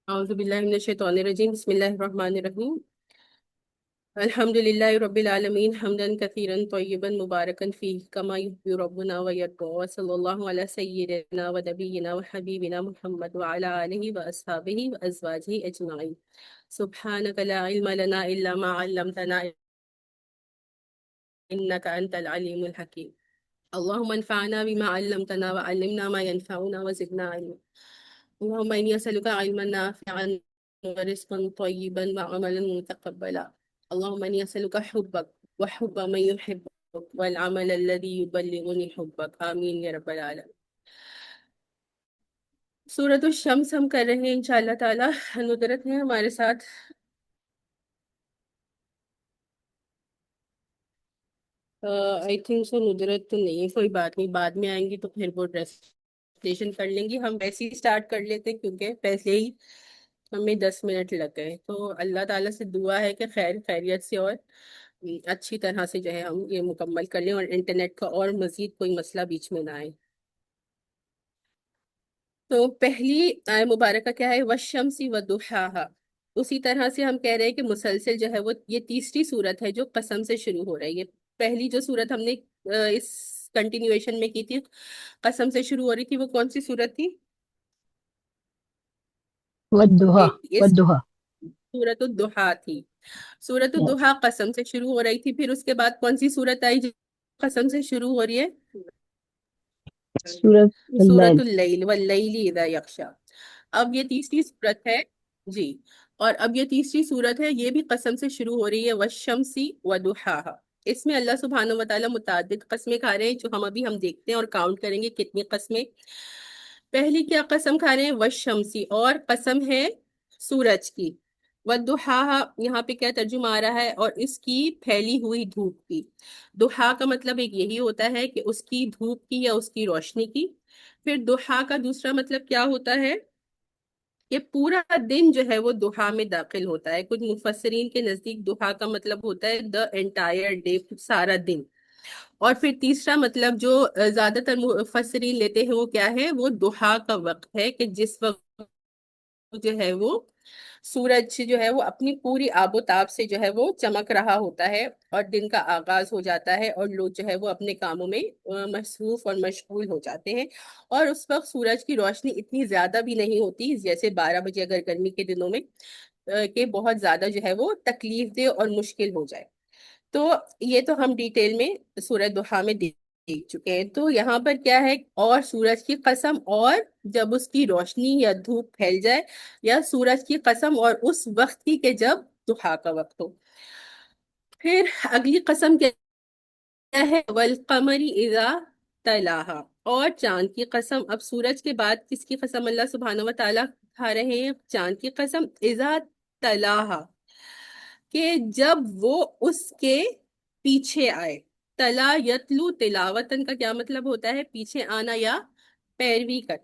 اعوذ باللہ من الشیطان الرجیم بسم اللہ الرحمن الرحیم الحمد للہ رب العالمین حمدا کثیرا طیبا مبارکا فیہ کما یحب ربنا ویرضى وصلی اللہ علی سیدنا و نبینا و حبیبنا محمد وعلی آلہ و اصحابہ و ازواجہ اجمعین سبحانک لا علم لنا الا ما علمتنا انک انت العلیم الحکیم اللهم انفعنا بما علمتنا وعلمنا ما ينفعنا وزدنا علما اللهم إني أسألك علما نافعا ورزقا طيبا وعملا متقبلا اللهم إني أسألك حبك وحب من يحبك والعمل الذي يبلغني حبك آمين يا رب العالمين. سورۃ الشمس ہم کر رہے ہیں انشاءاللہ تعالی. ندرت ہے ہمارے ساتھ. آئی تھنک سو ندرت تو نہیں ہے، کوئی بات نہیں، بعد میں آئیں گی تو پھر وہ ڈریس کر لیں گی. ہم ویسے ہی سٹارٹ کر لیتے ہیں کیونکہ پہلے ہی ہمیں 10 منٹ لگ گئے. تو اللہ تعالیٰ سے دعا ہے کہ خیر خیریت سے اور اچھی طرح سے جو ہے ہم یہ مکمل کر لیں اور انٹرنیٹ کا اور مزید کوئی مسئلہ بیچ میں نہ آئے. تو پہلی آیہ مبارکہ کیا ہے؟ والشمس وضحاها. اسی طرح سے ہم کہہ رہے ہیں کہ مسلسل جو ہے وہ یہ تیسری صورت ہے جو قسم سے شروع ہو رہی ہے. پہلی جو صورت ہم نے اس کنٹینیویشن میں کی تھی، قسم سے شروع ہو رہی تھی، وہ کون سی صورت تھی؟ والضحى اس والضحى سورۃ الضحیٰ تھی. سورۃ الضحیٰ قسم سے شروع ہو رہی تھی. پھر اس کے بعد کون سی صورت آئی جو قسم سے شروع ہو رہی ہے؟ سورة سورۃ الليل. اللیل واللیل اذا یغشی. اب یہ تیسری صورت ہے جی، اور اب یہ تیسری صورت ہے، یہ بھی قسم سے شروع ہو رہی ہے. والشمس وضحاها. اس میں اللہ سبحانہ وتعالی متعدد قسمیں کھا رہے ہیں جو ہم ابھی دیکھتے ہیں اور کاؤنٹ کریں گے کتنی قسمیں. پہلی کیا قسم کھا رہے ہیں؟ والشمسی، اور قسم ہے سورج کی. والضحاها یہاں پہ کیا ترجمہ آ رہا ہے؟ اور اس کی پھیلی ہوئی دھوپ کی. ضحا کا مطلب ایک یہی ہوتا ہے کہ اس کی دھوپ کی یا اس کی روشنی کی. پھر ضحا کا دوسرا مطلب کیا ہوتا ہے؟ کہ پورا دن جو ہے وہ ضحا میں داخل ہوتا ہے. کچھ مفسرین کے نزدیک ضحا کا مطلب ہوتا ہے the entire day، سارا دن. اور پھر تیسرا مطلب جو زیادہ تر مفسرین لیتے ہیں وہ کیا ہے؟ وہ ضحا کا وقت ہے کہ جس وقت جو ہے وہ سورج جو ہے وہ اپنی پوری آب و تاب سے جو ہے وہ چمک رہا ہوتا ہے اور دن کا آغاز ہو جاتا ہے اور لوگ جو ہے وہ اپنے کاموں میں مصروف اور مشغول ہو جاتے ہیں. اور اس وقت سورج کی روشنی اتنی زیادہ بھی نہیں ہوتی جیسے 12 بجے اگر گرمی کے دنوں میں کہ بہت زیادہ جو ہے وہ تکلیف دہ اور مشکل ہو جائے. تو یہ تو ہم ڈیٹیل میں سورہ ضحیٰ میں دیکھ چکے ہیں. تو یہاں پر کیا ہے؟ اور سورج کی قسم، اور جب اس کی روشنی یا دھوپ پھیل جائے، یا سورج کی قسم اور اس وقت کی کہ جب ضحیٰ کا وقت ہو. پھر اگلی قسم کیا ہے؟ والقمر اذا تلاها. اور چاند کی قسم. اب سورج کے بعد کس کی قسم اللہ سبحانہ و تعالیٰ کھا رہے ہیں؟ چاند کی قسم. اذا تلاها، کہ جب وہ اس کے پیچھے آئے. تلا یتلو تلاوتن کا کیا مطلب ہوتا ہے؟ پیچھے آنا یا پیروی کر.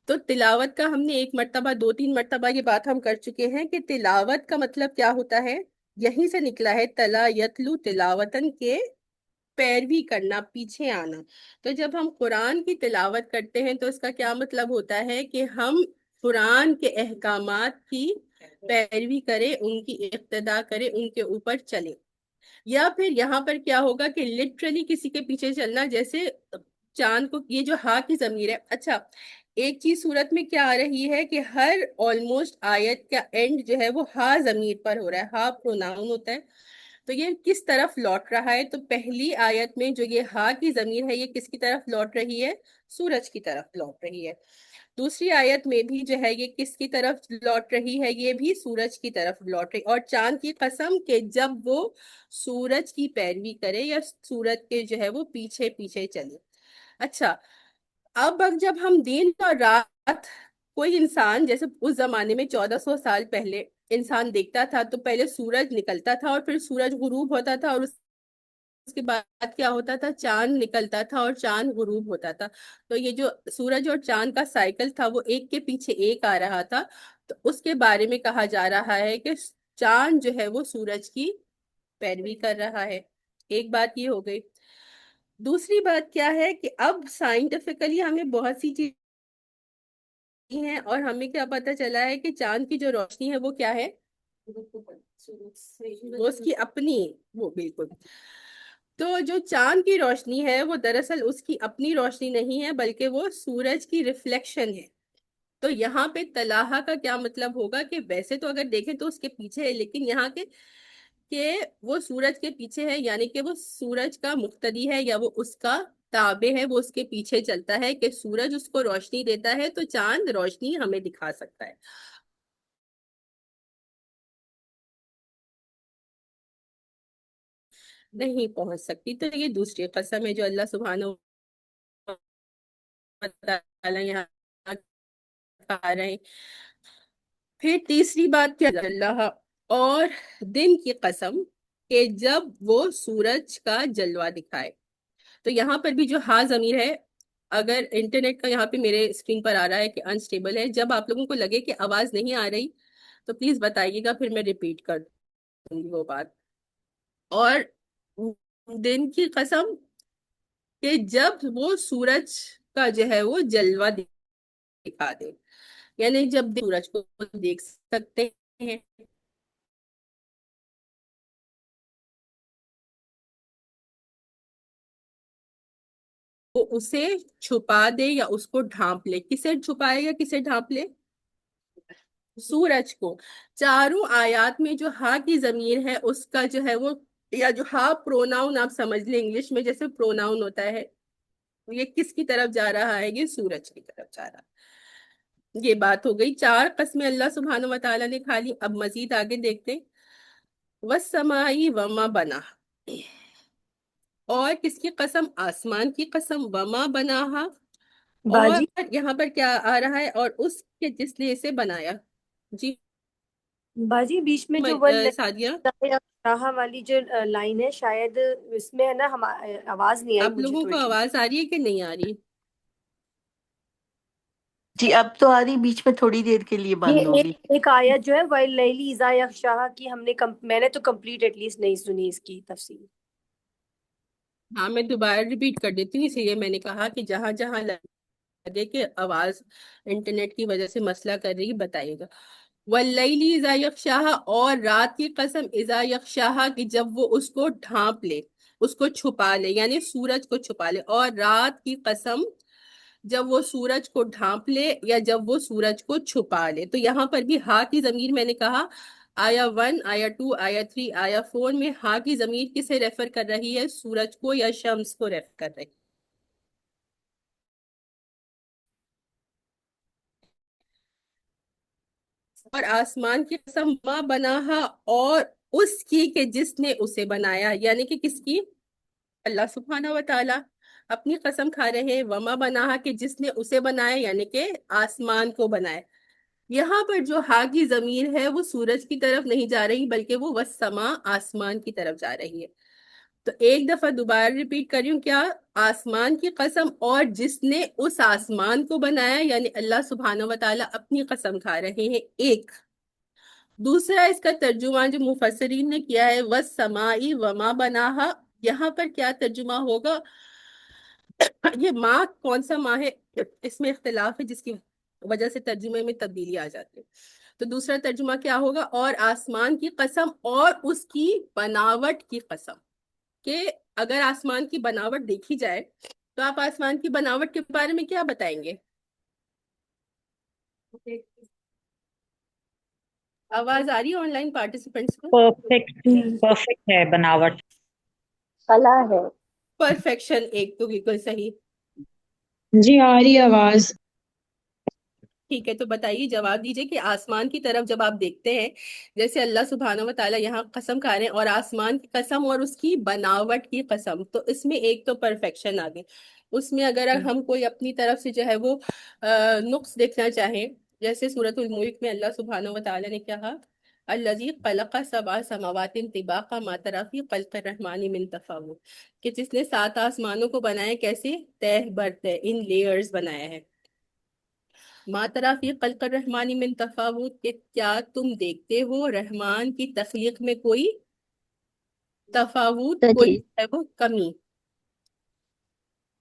تو تلاوت کا ہم نے ایک مرتبہ 2-3 مرتبہ یہ بات ہم کر چکے ہیں کہ تلاوت کا مطلب کیا ہوتا ہے. یہیں سے نکلا ہے تلا یتلو تلاوتن کے پیروی کرنا، پیچھے آنا. تو جب ہم قرآن کی تلاوت کرتے ہیں تو اس کا کیا مطلب ہوتا ہے کہ ہم قرآن کے احکامات کی پیروی کریں، ان کی اقتداء کریں، ان کے اوپر چلیں. یا پھر یہاں پر کیا ہوگا کہ لٹرلی کسی کے پیچھے چلنا، جیسے چاند کو، یہ جو ہا کی ضمیر ہے. اچھا، ایک چیز صورت میں کیا آ رہی ہے کہ ہر آلموسٹ آیت کا اینڈ جو ہے وہ ہا ضمیر پر ہو رہا ہے، ہا پروناؤن ہوتا ہے. تو یہ کس طرف لوٹ رہا ہے؟ تو پہلی آیت میں جو یہ ہا کی ضمیر ہے یہ کس کی طرف لوٹ رہی ہے؟ سورج کی طرف لوٹ رہی ہے. دوسری آیت میں بھی جو ہے یہ کس کی طرف لوٹ رہی ہے؟ یہ بھی سورج کی طرف لوٹ رہی. اور چاند کی قسم کہ جب وہ سورج کی پیروی کرے یا سورج کے جو ہے وہ پیچھے پیچھے چلے. اچھا، اب جب ہم دن اور رات، کوئی انسان جیسے اس زمانے میں 1400 سال پہلے انسان دیکھتا تھا تو پہلے سورج نکلتا تھا اور پھر سورج غروب ہوتا تھا، اور اس کے بعد کیا ہوتا تھا؟ چاند نکلتا تھا اور چاند غروب ہوتا تھا. تو یہ جو سورج اور چاند کا سائیکل تھا وہ ایک کے پیچھے ایک آ رہا تھا. تو اس کے بارے میں کہا جا رہا ہے کہ چاند جو ہے وہ سورج کی پیروی کر رہا ہے. ایک بات یہ ہو گئی. دوسری بات کیا ہے کہ اب سائنٹیفکلی ہمیں بہت سی چیز ہیں اور ہمیں کیا پتا چلا ہے کہ چاند کی جو روشنی ہے وہ کیا ہے، وہ اس کی اپنی، وہ بالکل، تو جو چاند کی روشنی ہے وہ دراصل اس کی اپنی روشنی نہیں ہے بلکہ وہ سورج کی ریفلیکشن ہے۔ تو یہاں پہ تلاحہ کا کیا مطلب ہوگا کہ ویسے تو اگر دیکھیں تو اس کے پیچھے ہے، لیکن یہاں کے کہ وہ سورج کے پیچھے ہے، یعنی کہ وہ سورج کا مقتدی ہے یا وہ اس کا تابع ہے، وہ اس کے پیچھے چلتا ہے کہ سورج اس کو روشنی دیتا ہے تو چاند روشنی ہمیں دکھا سکتا ہے۔ نہیں پہنچ سکتی، تو یہ دوسری قسم ہے جو اللہ سبحانہ و تعالی یہاں کھا رہے ہیں۔ پھر تیسری بات کیا، اللہ اور دن کی قسم کہ جب وہ سورج کا جلوہ دکھائے۔ تو یہاں پر بھی جو ہا ضمیر ہے، اگر انٹرنیٹ کا یہاں پہ میرے اسکرین پر آ رہا ہے کہ انسٹیبل ہے، جب آپ لوگوں کو لگے کہ آواز نہیں آ رہی تو پلیز بتائیے گا، پھر میں ریپیٹ کر دوں گی وہ بات۔ اور دن کی قسم کہ جب وہ سورج کا جو ہے وہ جلوہ دکھا دے، یعنی جب سورج کو دیکھ سکتے ہیں وہ اسے چھپا دے یا اس کو ڈھانپ لے۔ کسے چھپائے یا کسے ڈھانپ لے؟ سورج کو۔ چاروں آیات میں جو ہا کی ضمیر ہے اس کا جو ہے وہ، یا جو ہا پروناؤن آپ سمجھ لیں، انگلش میں جیسے پروناؤن ہوتا ہے، یہ کس کی طرف جا رہا ہے؟ یہ سورج کی طرف جا رہا ہے۔ یہ بات ہو گئی، چار قسمیں اللہ سبحانہ و تعالیٰ نے کھا لی۔ اب مزید آگے دیکھتے، وَالسَّمَاءِ وَمَا بَنَاهَا، اور کس کی قسم؟ آسمان کی قسم، وما بناہا، اور باجی یہاں پر کیا آ رہا ہے؟ اور اس کے جس نے اسے بنایا۔ جی باجی بیچ میں جو ول سعدیہ، راہا والی جو لائن ہے، شاید اس میں ہے نا، آواز نہیں آئی آپ مجھے لوگوں کو تھوڑی ٹھیک۔ آواز آ رہی ہے کہ نہیں آ رہی؟ جی اب تو آ رہی، بیچ میں تھوڑی دیر کے لیے یہ بند ہوگی۔ ایک آیت جو ہے وَاللَّيْلِ إِذَا يَغْشَاهَا کی میں نے تو کمپلیٹ ایٹ لیسٹ نہیں سنی اس کی تفصیل۔ ہاں میں دوبارہ ریپیٹ کر دیتی ہوں، اسی لیے میں نے کہا کہ جہاں جہاں لگے کہ آواز انٹرنیٹ کی وجہ سے مسئلہ کر رہی، بتائیے گا۔ وَاللَّيْلِ إِذَا يَغْشَاهَا، اور رات کی قسم، اذا یغشاہا کہ جب وہ اس کو ڈھانپ لے، اس کو چھپا لے، یعنی سورج کو چھپا لے۔ اور رات کی قسم جب وہ سورج کو ڈھانپ لے یا جب وہ سورج کو چھپا لے۔ تو یہاں پر بھی ہا کی ضمیر میں نے کہا آیا 1، آیا 2، آیا 3، آیا 4 میں ہا کی ضمیر کسے ریفر کر رہی ہے؟ سورج کو یا شمس کو ریفر کر رہی ہے۔ اور آسمان کی قسم، ما بناہا، اور اس کی کہ جس نے اسے بنایا، یعنی کہ کس کی؟ اللہ سبحانہ و تعالی اپنی قسم کھا رہے ہیں، وما بناہا کہ جس نے اسے بنایا، یعنی کہ آسمان کو بنایا۔ یہاں پر جو ہا کی ضمیر ہے وہ سورج کی طرف نہیں جا رہی بلکہ وہ والسماء، آسمان کی طرف جا رہی ہے۔ تو ایک دفعہ دوبارہ ریپیٹ کر رہی ہوں، کیا؟ آسمان کی قسم اور جس نے اس آسمان کو بنایا، یعنی اللہ سبحانہ و تعالی اپنی قسم کھا رہے ہیں، ایک۔ دوسرا اس کا ترجمہ جو مفسرین نے کیا ہے، وَالسَّمَاءِ وَمَا بَنَاهَا، یہاں پر کیا ترجمہ ہوگا؟ یہ ماں کون سا ماں ہے اس میں اختلاف ہے، جس کی وجہ سے ترجمے میں تبدیلی آ جاتی ہے۔ تو دوسرا ترجمہ کیا ہوگا؟ اور آسمان کی قسم اور اس کی بناوٹ کی قسم، کہ اگر آسمان کی بناوٹ دیکھی جائے تو آپ آسمان کی بناوٹ کے بارے میں کیا بتائیں گے؟ آواز آ رہی ہے آن لائن پارٹیسپینٹس کو؟ پرفیکٹ پرفیکٹ ہے بناوٹ۔ کلا ہے۔ پرفیکشن، ایک تو بالکل صحیح۔ جی آ رہی آواز۔ ٹھیک ہے، تو بتائیے، جواب دیجئے کہ آسمان کی طرف جب آپ دیکھتے ہیں، جیسے اللہ سبحانہ و تعالیٰ یہاں قسم کھا رہے ہیں، اور آسمان کی قسم اور اس کی بناوٹ کی قسم، تو اس میں ایک تو پرفیکشن آ گئی۔ اس میں اگر ہم کوئی اپنی طرف سے جو ہے وہ نقص دیکھنا چاہیں، جیسے سورۃ الملک میں اللہ سبحانہ و تعالیٰ نے کہا الذی خلق سبع سماوات طباقا ما تری فی خلق الرحمن من تفاوت، کہ جس نے 7 آسمانوں کو بنایا، کیسے؟ تہ بر تہ، ان لیئرز بنایا ہے۔ ما تری فی خلق الرحمن من تفاوت، کہ کیا تم دیکھتے ہو رحمان کی تخلیق میں کوئی تفاوت، کوئی ہے وہ کمی؟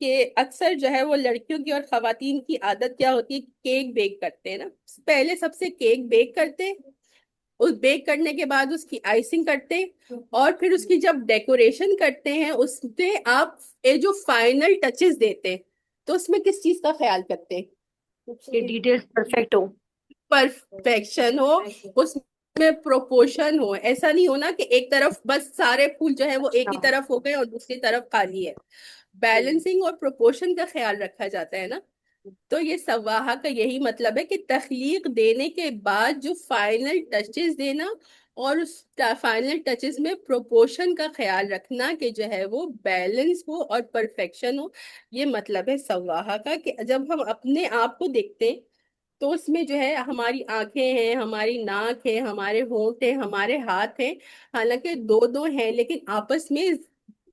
کہ اکثر جو ہے وہ لڑکیوں کی اور خواتین کی عادت کیا ہوتی ہے، کیک بیک کرتے ہیں نا. پہلے سب سے کیک بیک کرتے، اس بیک کرنے کے بعد اس کی آئسنگ کرتے، اور پھر اس کی جب ڈیکوریشن کرتے ہیں اس میں آپ جو فائنل ٹچز دیتے، تو اس میں کس چیز کا خیال کرتے؟ کہ ڈیٹیلز پرفیکٹ ہو. پرفیکشن ہو، اس میں پروپورشن ہو. ایسا نہیں ہونا کہ ایک طرف بس سارے پھول جو ہے وہ ایک ہی طرف ہو گئے اور دوسری طرف خالی ہے. بیلنسنگ اور پروپورشن کا خیال رکھا جاتا ہے نا. تو یہ سواہا کا یہی مطلب ہے کہ تخلیق دینے کے بعد جو فائنل ٹچز دینا، اور اس فائنل ٹچز میں پروپورشن کا خیال رکھنا کہ جو ہے وہ بیلنس ہو اور پرفیکشن ہو. یہ مطلب ہے سواہا کا، کہ جب ہم اپنے آپ کو دیکھتے ہیں تو اس میں جو ہے ہماری آنکھیں ہیں، ہماری ناک ہے، ہمارے ہونٹ ہیں، ہمارے ہاتھ ہیں. حالانکہ دو دو ہیں لیکن آپس میں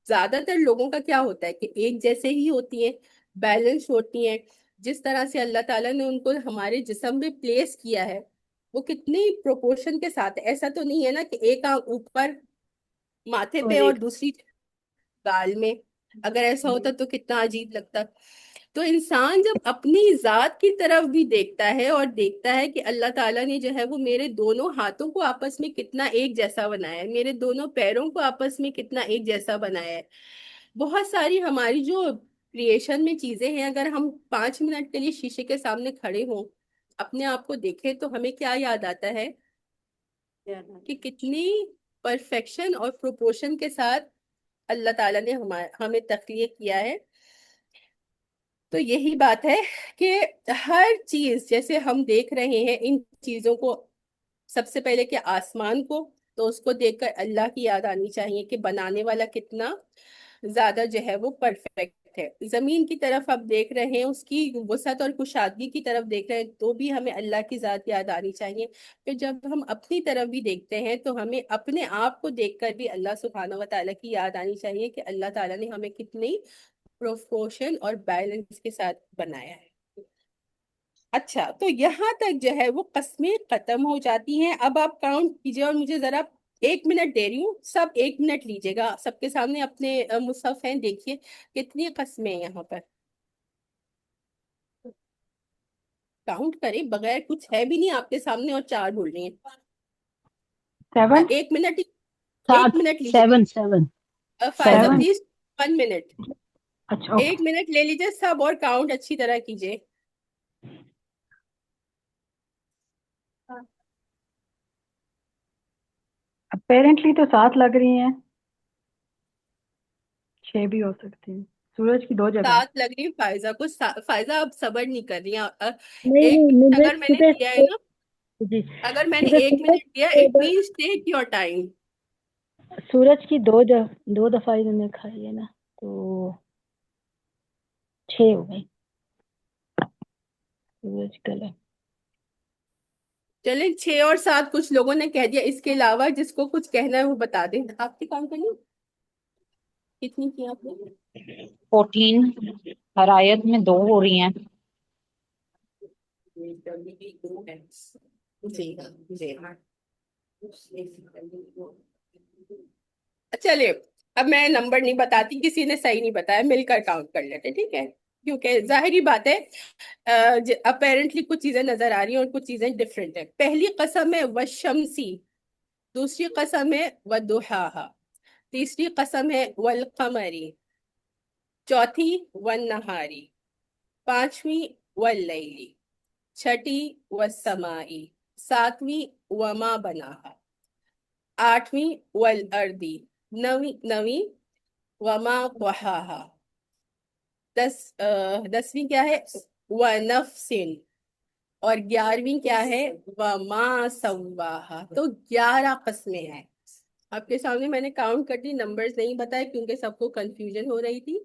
زیادہ تر لوگوں کا کیا ہوتا ہے کہ ایک جیسے ہی ہوتی ہیں، بیلنس ہوتی ہیں. جس طرح سے اللہ تعالیٰ نے ان کو ہمارے جسم میں پلیس کیا ہے وہ کتنی پروپورشن کے ساتھ ہے. ایسا تو نہیں ہے نا کہ ایک آنکھ اوپر ماتھے پہ اور دوسری گال میں. اگر ایسا ہوتا تو کتنا عجیب لگتا. تو انسان جب اپنی ذات کی طرف بھی دیکھتا ہے اور دیکھتا ہے کہ اللہ تعالیٰ نے جو ہے وہ میرے دونوں ہاتھوں کو آپس میں کتنا ایک جیسا بنایا ہے، میرے دونوں پیروں کو آپس میں کتنا ایک جیسا بنایا ہے. بہت ساری ہماری جو کریشن میں چیزیں ہیں، اگر ہم 5 منٹ کے لیے شیشے کے سامنے کھڑے ہوں، اپنے آپ کو دیکھیں، تو ہمیں کیا یاد آتا ہے کہ کتنی پرفیکشن اور پروپورشن کے ساتھ اللہ تعالیٰ نے ہمیں تخلیق کیا ہے. تو یہی بات ہے کہ ہر چیز جیسے ہم دیکھ رہے ہیں ان چیزوں کو، سب سے پہلے کہ آسمان کو، تو اس کو دیکھ کر اللہ کی یاد آنی چاہیے کہ بنانے والا کتنا زیادہ جو ہے وہ پرفیکٹ ہے. زمین کی طرف اب دیکھ رہے ہیں، اس کی وسعت اور کشادگی کی طرف دیکھ رہے ہیں، تو بھی ہمیں اللہ کی ذات یاد آنی چاہیے. پھر جب ہم اپنی طرف بھی دیکھتے ہیں تو ہمیں اپنے آپ کو دیکھ کر بھی اللہ سبحانہ و تعالیٰ کی یاد آنی چاہیے کہ اللہ تعالیٰ نے ہمیں کتنی پروپورشن اور بیلنس کے ساتھ بنایا ہے. اچھا، تو یہاں تک جو ہے وہ قسمیں ختم ہو جاتی ہیں. اب آپ کاؤنٹ کیجئے اور مجھے ذرا 1 منٹ دے رہی ہوں، سب 1 منٹ لیجئے گا. سب کے سامنے اپنے مصحف ہیں، دیکھیے کتنی قسمیں ہیں یہاں پر. کاؤنٹ کریں، بغیر کچھ ہے بھی نہیں آپ کے سامنے اور 4 بول رہی ہیں. 7 1 منٹ، 7 1 منٹ لیجئے. 7 7 فائزہ 7. Please 1 minute. اچھا اوکے. 1 منٹ لے لیجئے سب، اور کاؤنٹ اچھی طرح کیجئے. اپیرنٹلی تو 7 لگ رہی ہیں، 6 بھی ہو سکتی ہیں. سورج کی 2 جگہ. 7 لگ رہی فائزہ کو. فائزہ اب صبر نہیں کر رہی ہیں. نہیں ایک نہیں، منٹ مجھے اگر میں نے صبح دیا ہے نا، جی اگر میں نے صبح 1 منٹ دیا، it means take your time. سورج کی 2 دفعہ انہوں نے کھائی ہے نا، تو 6 ہو گئی. سورج کلر. چلیں 6 اور 7 کچھ لوگوں نے کہہ دیا. اس کے علاوہ جس کو کچھ کہنا ہے وہ بتا دیں. آپ کی کام کرنی کتنی کی آپ نے؟ 14 ہر آیت میں 2 ہو رہی ہیں. جی جی. چلے اب میں نمبر نہیں بتاتی، کسی نے صحیح نہیں بتایا، مل کر کاؤنٹ کر لیتے، ٹھیک ہے؟ کیونکہ ظاہری بات ہے اپیرنٹلی کچھ چیزیں نظر آ رہی ہیں اور کچھ چیزیں ڈفرینٹ ہیں. پہلی قسم ہے والشمسی، دوسری قسم ہے والضحاہا، تیسری قسم ہے والقمری، چوتھی والنہاری، پانچویں واللیلی، چھٹی والسمائی، ساتویں وما بناہا، آٹھویں والارضی، نویں وما طحاہا، 10ویں کیا ہے ونفس، اور 11ویں کیا ہے وما سواہا. تو 11 قسمیں ہیں. آپ کے سامنے میں نے کاؤنٹ کر دی، نمبرز نہیں بتائے کیونکہ سب کو کنفیوژن ہو رہی تھی.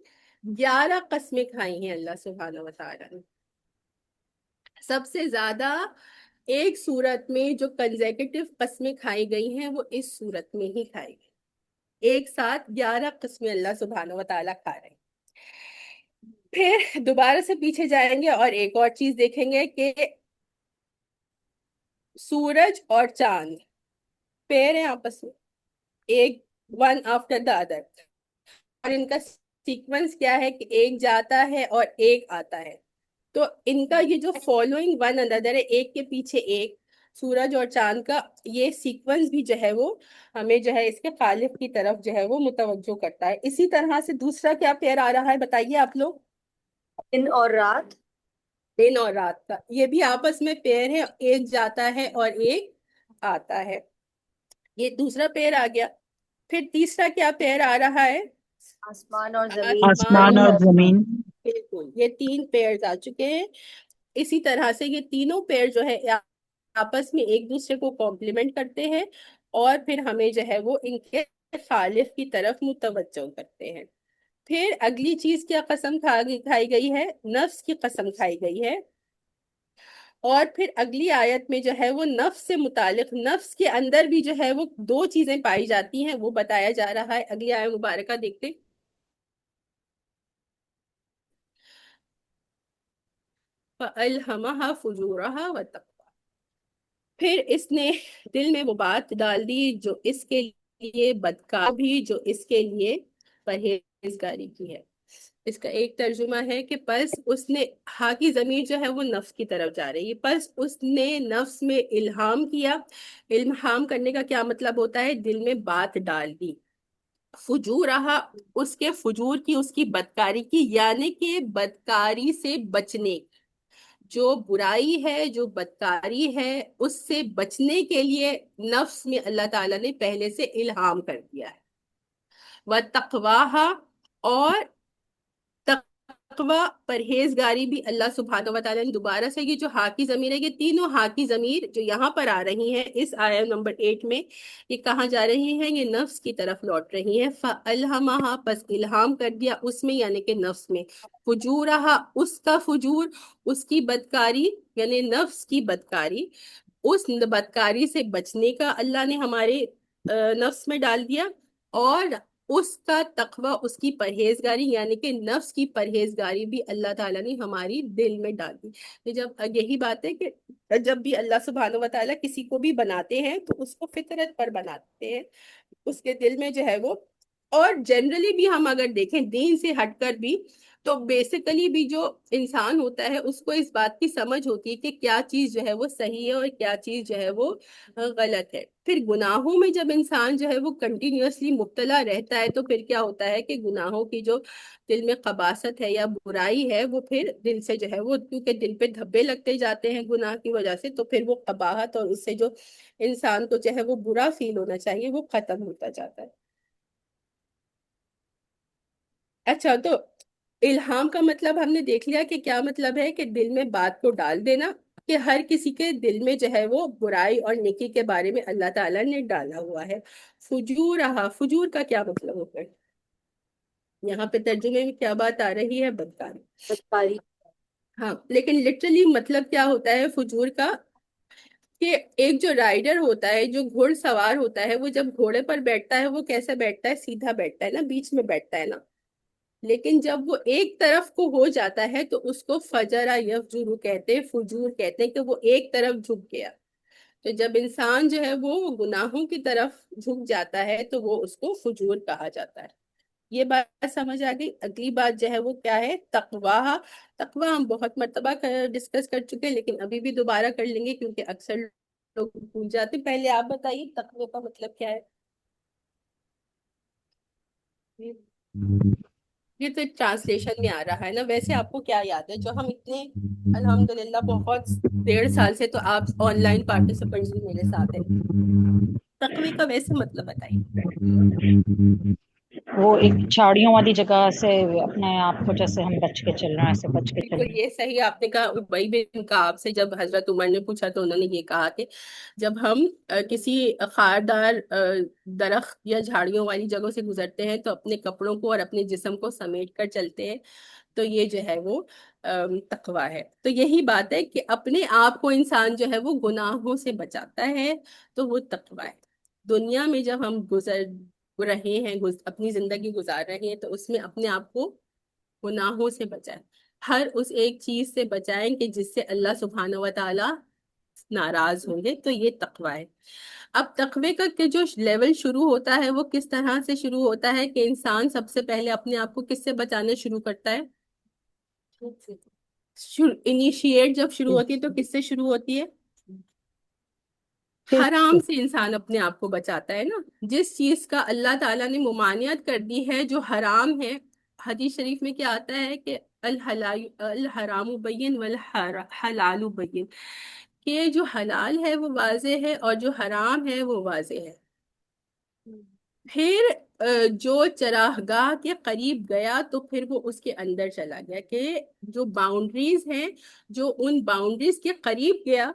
11 قسمیں کھائی ہیں اللہ سبحانہ و تعالیٰ نے. سب سے زیادہ ایک سورت میں جو کنزیکٹیو قسمیں کھائی گئی ہیں وہ اس سورت میں ہی کھائی گئی. ایک ساتھ 11 قسمیں اللہ سبحانہ و تعالیٰ کھا رہے ہیں. پھر دوبارہ سے پیچھے جائیں گے اور ایک اور چیز دیکھیں گے کہ سورج اور چاند پیر ہیں آپس میں، ایک ون آفٹر دا ادر، اور ان کا سیکوینس کیا ہے کہ ایک جاتا ہے اور ایک آتا ہے. تو ان کا یہ جو فالوئنگ ون اندر ہے، ایک کے پیچھے ایک، سورج اور چاند کا یہ سیکوینس بھی جو ہے وہ ہمیں جو ہے اس کے خالق کی طرف جو ہے وہ متوجہ کرتا ہے. اسی طرح سے دوسرا کیا پیر آ رہا ہے بتائیے آپ لوگ؟ دن اور رات. دن اور رات کا، یہ بھی آپس میں پیر ہے، ایک جاتا ہے اور ایک آتا ہے. یہ دوسرا پیر آ گیا. پھر تیسرا کیا پیر آ رہا ہے؟ آسمان اور زمین. آسمان اور زمین. بالکل، یہ تین پیئرز آ چکے ہیں. اسی طرح سے یہ تینوں پیئر جو ہے آپس میں ایک دوسرے کو کمپلیمنٹ کرتے ہیں اور پھر ہمیں جو ہے وہ ان کے خالق کی طرف متوجہ کرتے ہیں. پھر اگلی چیز کیا قسم کھائی گئی ہے؟ نفس کی قسم کھائی گئی ہے. اور پھر اگلی آیت میں جو ہے وہ نفس سے متعلق، نفس کے اندر بھی جو ہے وہ دو چیزیں پائی جاتی ہیں، وہ بتایا جا رہا ہے. اگلی آیت مبارکہ دیکھتے. فَأَلْهَمَهَا فُجُورَهَا وَتَقْوَاهَا. پھر اس نے دل میں وہ بات ڈال دی جو اس کے لیے بدکار بھی، جو اس کے لیے پرہیزگاری کی ہے. اس کا ایک ترجمہ ہے کہ پس اس نے، ہا کی ضمیر جو ہے وہ نفس کی طرف جا رہی ہے، پس اس نے نفس میں الہام کیا. الہام کرنے کا کیا مطلب ہوتا ہے؟ دل میں بات ڈال دی. فجورہا، اس کے فجور کی، اس کی بدکاری کی، یعنی کہ بدکاری سے بچنے، جو برائی ہے، جو بدکاری ہے، اس سے بچنے کے لیے نفس میں اللہ تعالیٰ نے پہلے سے الہام کر دیا ہے. وَتَقْوَاهَا، اور تقوی، پرہیزگاری بھی اللہ سبحانہ و تعالیٰ نے دوبارہ سے، یہ جو ہا کی ضمیر ہے، یہ تینوں ہا کی ضمیر جو یہاں پر آ رہی ہیں اس آیت نمبر 8 میں، یہ کہاں جا رہی ہیں؟ یہ نفس کی طرف لوٹ رہی ہیں. فَأَلْهَمَهَا، پس الہام کر دیا اس میں، یعنی کہ نفس میں. فجورہا، اس کا فجور، اس کی بدکاری، یعنی نفس کی بدکاری، اس بدکاری سے بچنے کا اللہ نے ہمارے نفس میں ڈال دیا. اور اس کا تقوی، اس کی پرہیزگاری، یعنی کہ نفس کی پرہیزگاری بھی اللہ تعالیٰ نے ہماری دل میں ڈال دی. جب یہی بات ہے کہ جب بھی اللہ سبحانہ و تعالیٰ کسی کو بھی بناتے ہیں تو اس کو فطرت پر بناتے ہیں، اس کے دل میں جو ہے وہ. اور جنرلی بھی ہم اگر دیکھیں دین سے ہٹ کر بھی، تو بیسیکلی بھی جو انسان ہوتا ہے اس کو اس بات کی سمجھ ہوتی ہے کہ کیا چیز جو ہے وہ صحیح ہے اور کیا چیز جو ہے وہ غلط ہے. پھر گناہوں میں جب انسان جو ہے وہ کنٹینیوسلی مبتلا رہتا ہے تو پھر کیا ہوتا ہے کہ گناہوں کی جو دل میں قباست ہے یا برائی ہے، وہ پھر دل سے جو ہے وہ، کیونکہ دل پہ دھبے لگتے جاتے ہیں گناہ کی وجہ سے، تو پھر وہ قباحت اور اس سے جو انسان کو جو ہے وہ برا فیل ہونا چاہیے وہ ختم ہوتا جاتا ہے. اچھا، تو الہام کا مطلب ہم نے دیکھ لیا کہ کیا مطلب ہے، کہ دل میں بات کو ڈال دینا، کہ ہر کسی کے دل میں جو ہے وہ برائی اور نیکی کے بارے میں اللہ تعالیٰ نے ڈالا ہوا ہے. فجورہا، فجور کا کیا مطلب ہوتا ہے؟ یہاں پہ ترجمے میں کیا بات آ رہی ہے؟ بدکاری. بدکاری. ہاں، لیکن لٹرلی مطلب کیا ہوتا ہے فجور کا؟ کہ ایک جو رائڈر ہوتا ہے، جو گھوڑ سوار ہوتا ہے، وہ جب گھوڑے پر بیٹھتا ہے وہ کیسے بیٹھتا ہے؟ سیدھا بیٹھتا ہے نا، بیچ میں بیٹھتا ہے نا. لیکن جب وہ ایک طرف کو ہو جاتا ہے تو اس کو فجرا یفجر کہتے ہیں، فجور کہتے ہیں، کہ وہ ایک طرف جھک گیا. تو جب انسان جو ہے وہ گناہوں کی طرف جھک جاتا ہے تو وہ اس کو فجور کہا جاتا ہے. یہ بات سمجھ آ گئی. اگلی بات جو ہے وہ کیا ہے؟ تقویٰ. تقویٰ ہم بہت مرتبہ ڈسکس کر چکے ہیں، لیکن ابھی بھی دوبارہ کر لیں گے کیونکہ اکثر لوگ بھول جاتے ہیں. پہلے آپ بتائیے تقوی کا مطلب کیا ہے؟ یہ تو ٹرانسلیشن میں آ رہا ہے نا. ویسے آپ کو کیا یاد ہے جو ہم اتنے الحمدللہ بہت 1.5 سال سے تو آپ آن لائن پارٹیسپینٹس بھی میرے ساتھ ہیں. تقوی کا ویسے مطلب بتائیے. وہ ایک جھاڑیوں والی جگہ سے اپنے آپ کو جیسے ہم بچ کے چل رہے ہیں ایسے بچ کے چل بالکل رہے ہیں. یہ صحیح آپ نے کہا. ابی بن کعب سے جب حضرت عمر نے پوچھا تو انہوں نے یہ کہا کہ جب ہم کسی خاردار درخت یا جھاڑیوں والی جگہوں سے گزرتے ہیں تو اپنے کپڑوں کو اور اپنے جسم کو سمیٹ کر چلتے ہیں، تو یہ جو ہے وہ تقویٰ ہے. تو یہی بات ہے کہ اپنے آپ کو انسان جو ہے وہ گناہوں سے بچاتا ہے تو وہ تقویٰ ہے. دنیا میں جب ہم گزر رہے ہیں، اپنی زندگی گزار رہے ہیں، تو اس میں اپنے آپ کو گناہوں سے بچائیں. ہر اس ایک چیز سے بچائیں کہ جس سے اللہ سبحانہ و تعالیٰ ناراض ہوں گے، تو یہ تقوی ہے۔ اب تقوی کا کہ جو لیول شروع ہوتا ہے وہ کس طرح سے شروع ہوتا ہے کہ انسان سب سے پہلے اپنے آپ کو کس سے بچانا شروع کرتا ہے؟ انیشیٹ جب شروع ہوتی ہے تو کس سے شروع ہوتی ہے؟ حرام سے انسان اپنے آپ کو بچاتا ہے نا۔ جس چیز کا اللہ تعالیٰ نے ممانعت کر دی ہے، جو حرام ہے، حدیث شریف میں کیا آتا ہے کہ الحرام بین والحلال بین، کہ جو حلال ہے وہ واضح ہے اور جو حرام ہے وہ واضح ہے۔ پھر جو چراگاہ کے قریب گیا تو پھر وہ اس کے اندر چلا گیا، کہ جو باؤنڈریز ہیں، جو ان باؤنڈریز کے قریب گیا،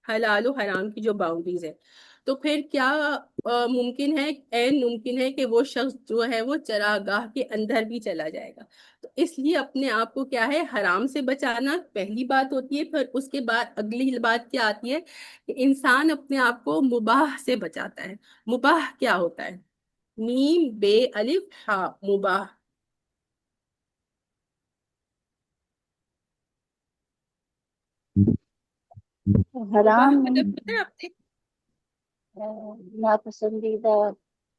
حلال و حرام کی جو باؤنڈریز ہے، تو پھر کیا ممکن ہے، عین ممکن ہے کہ وہ شخص جو ہے وہ چراگاہ کے اندر بھی چلا جائے گا۔ تو اس لیے اپنے آپ کو کیا ہے، حرام سے بچانا پہلی بات ہوتی ہے۔ پھر اس کے بعد اگلی بات کیا آتی ہے کہ انسان اپنے آپ کو مباح سے بچاتا ہے۔ مباح کیا ہوتا ہے؟ میم بے الف ہا، مباح۔ مباح حرام مطلب پتہ ہے آپ نے؟ ناپسندیدہ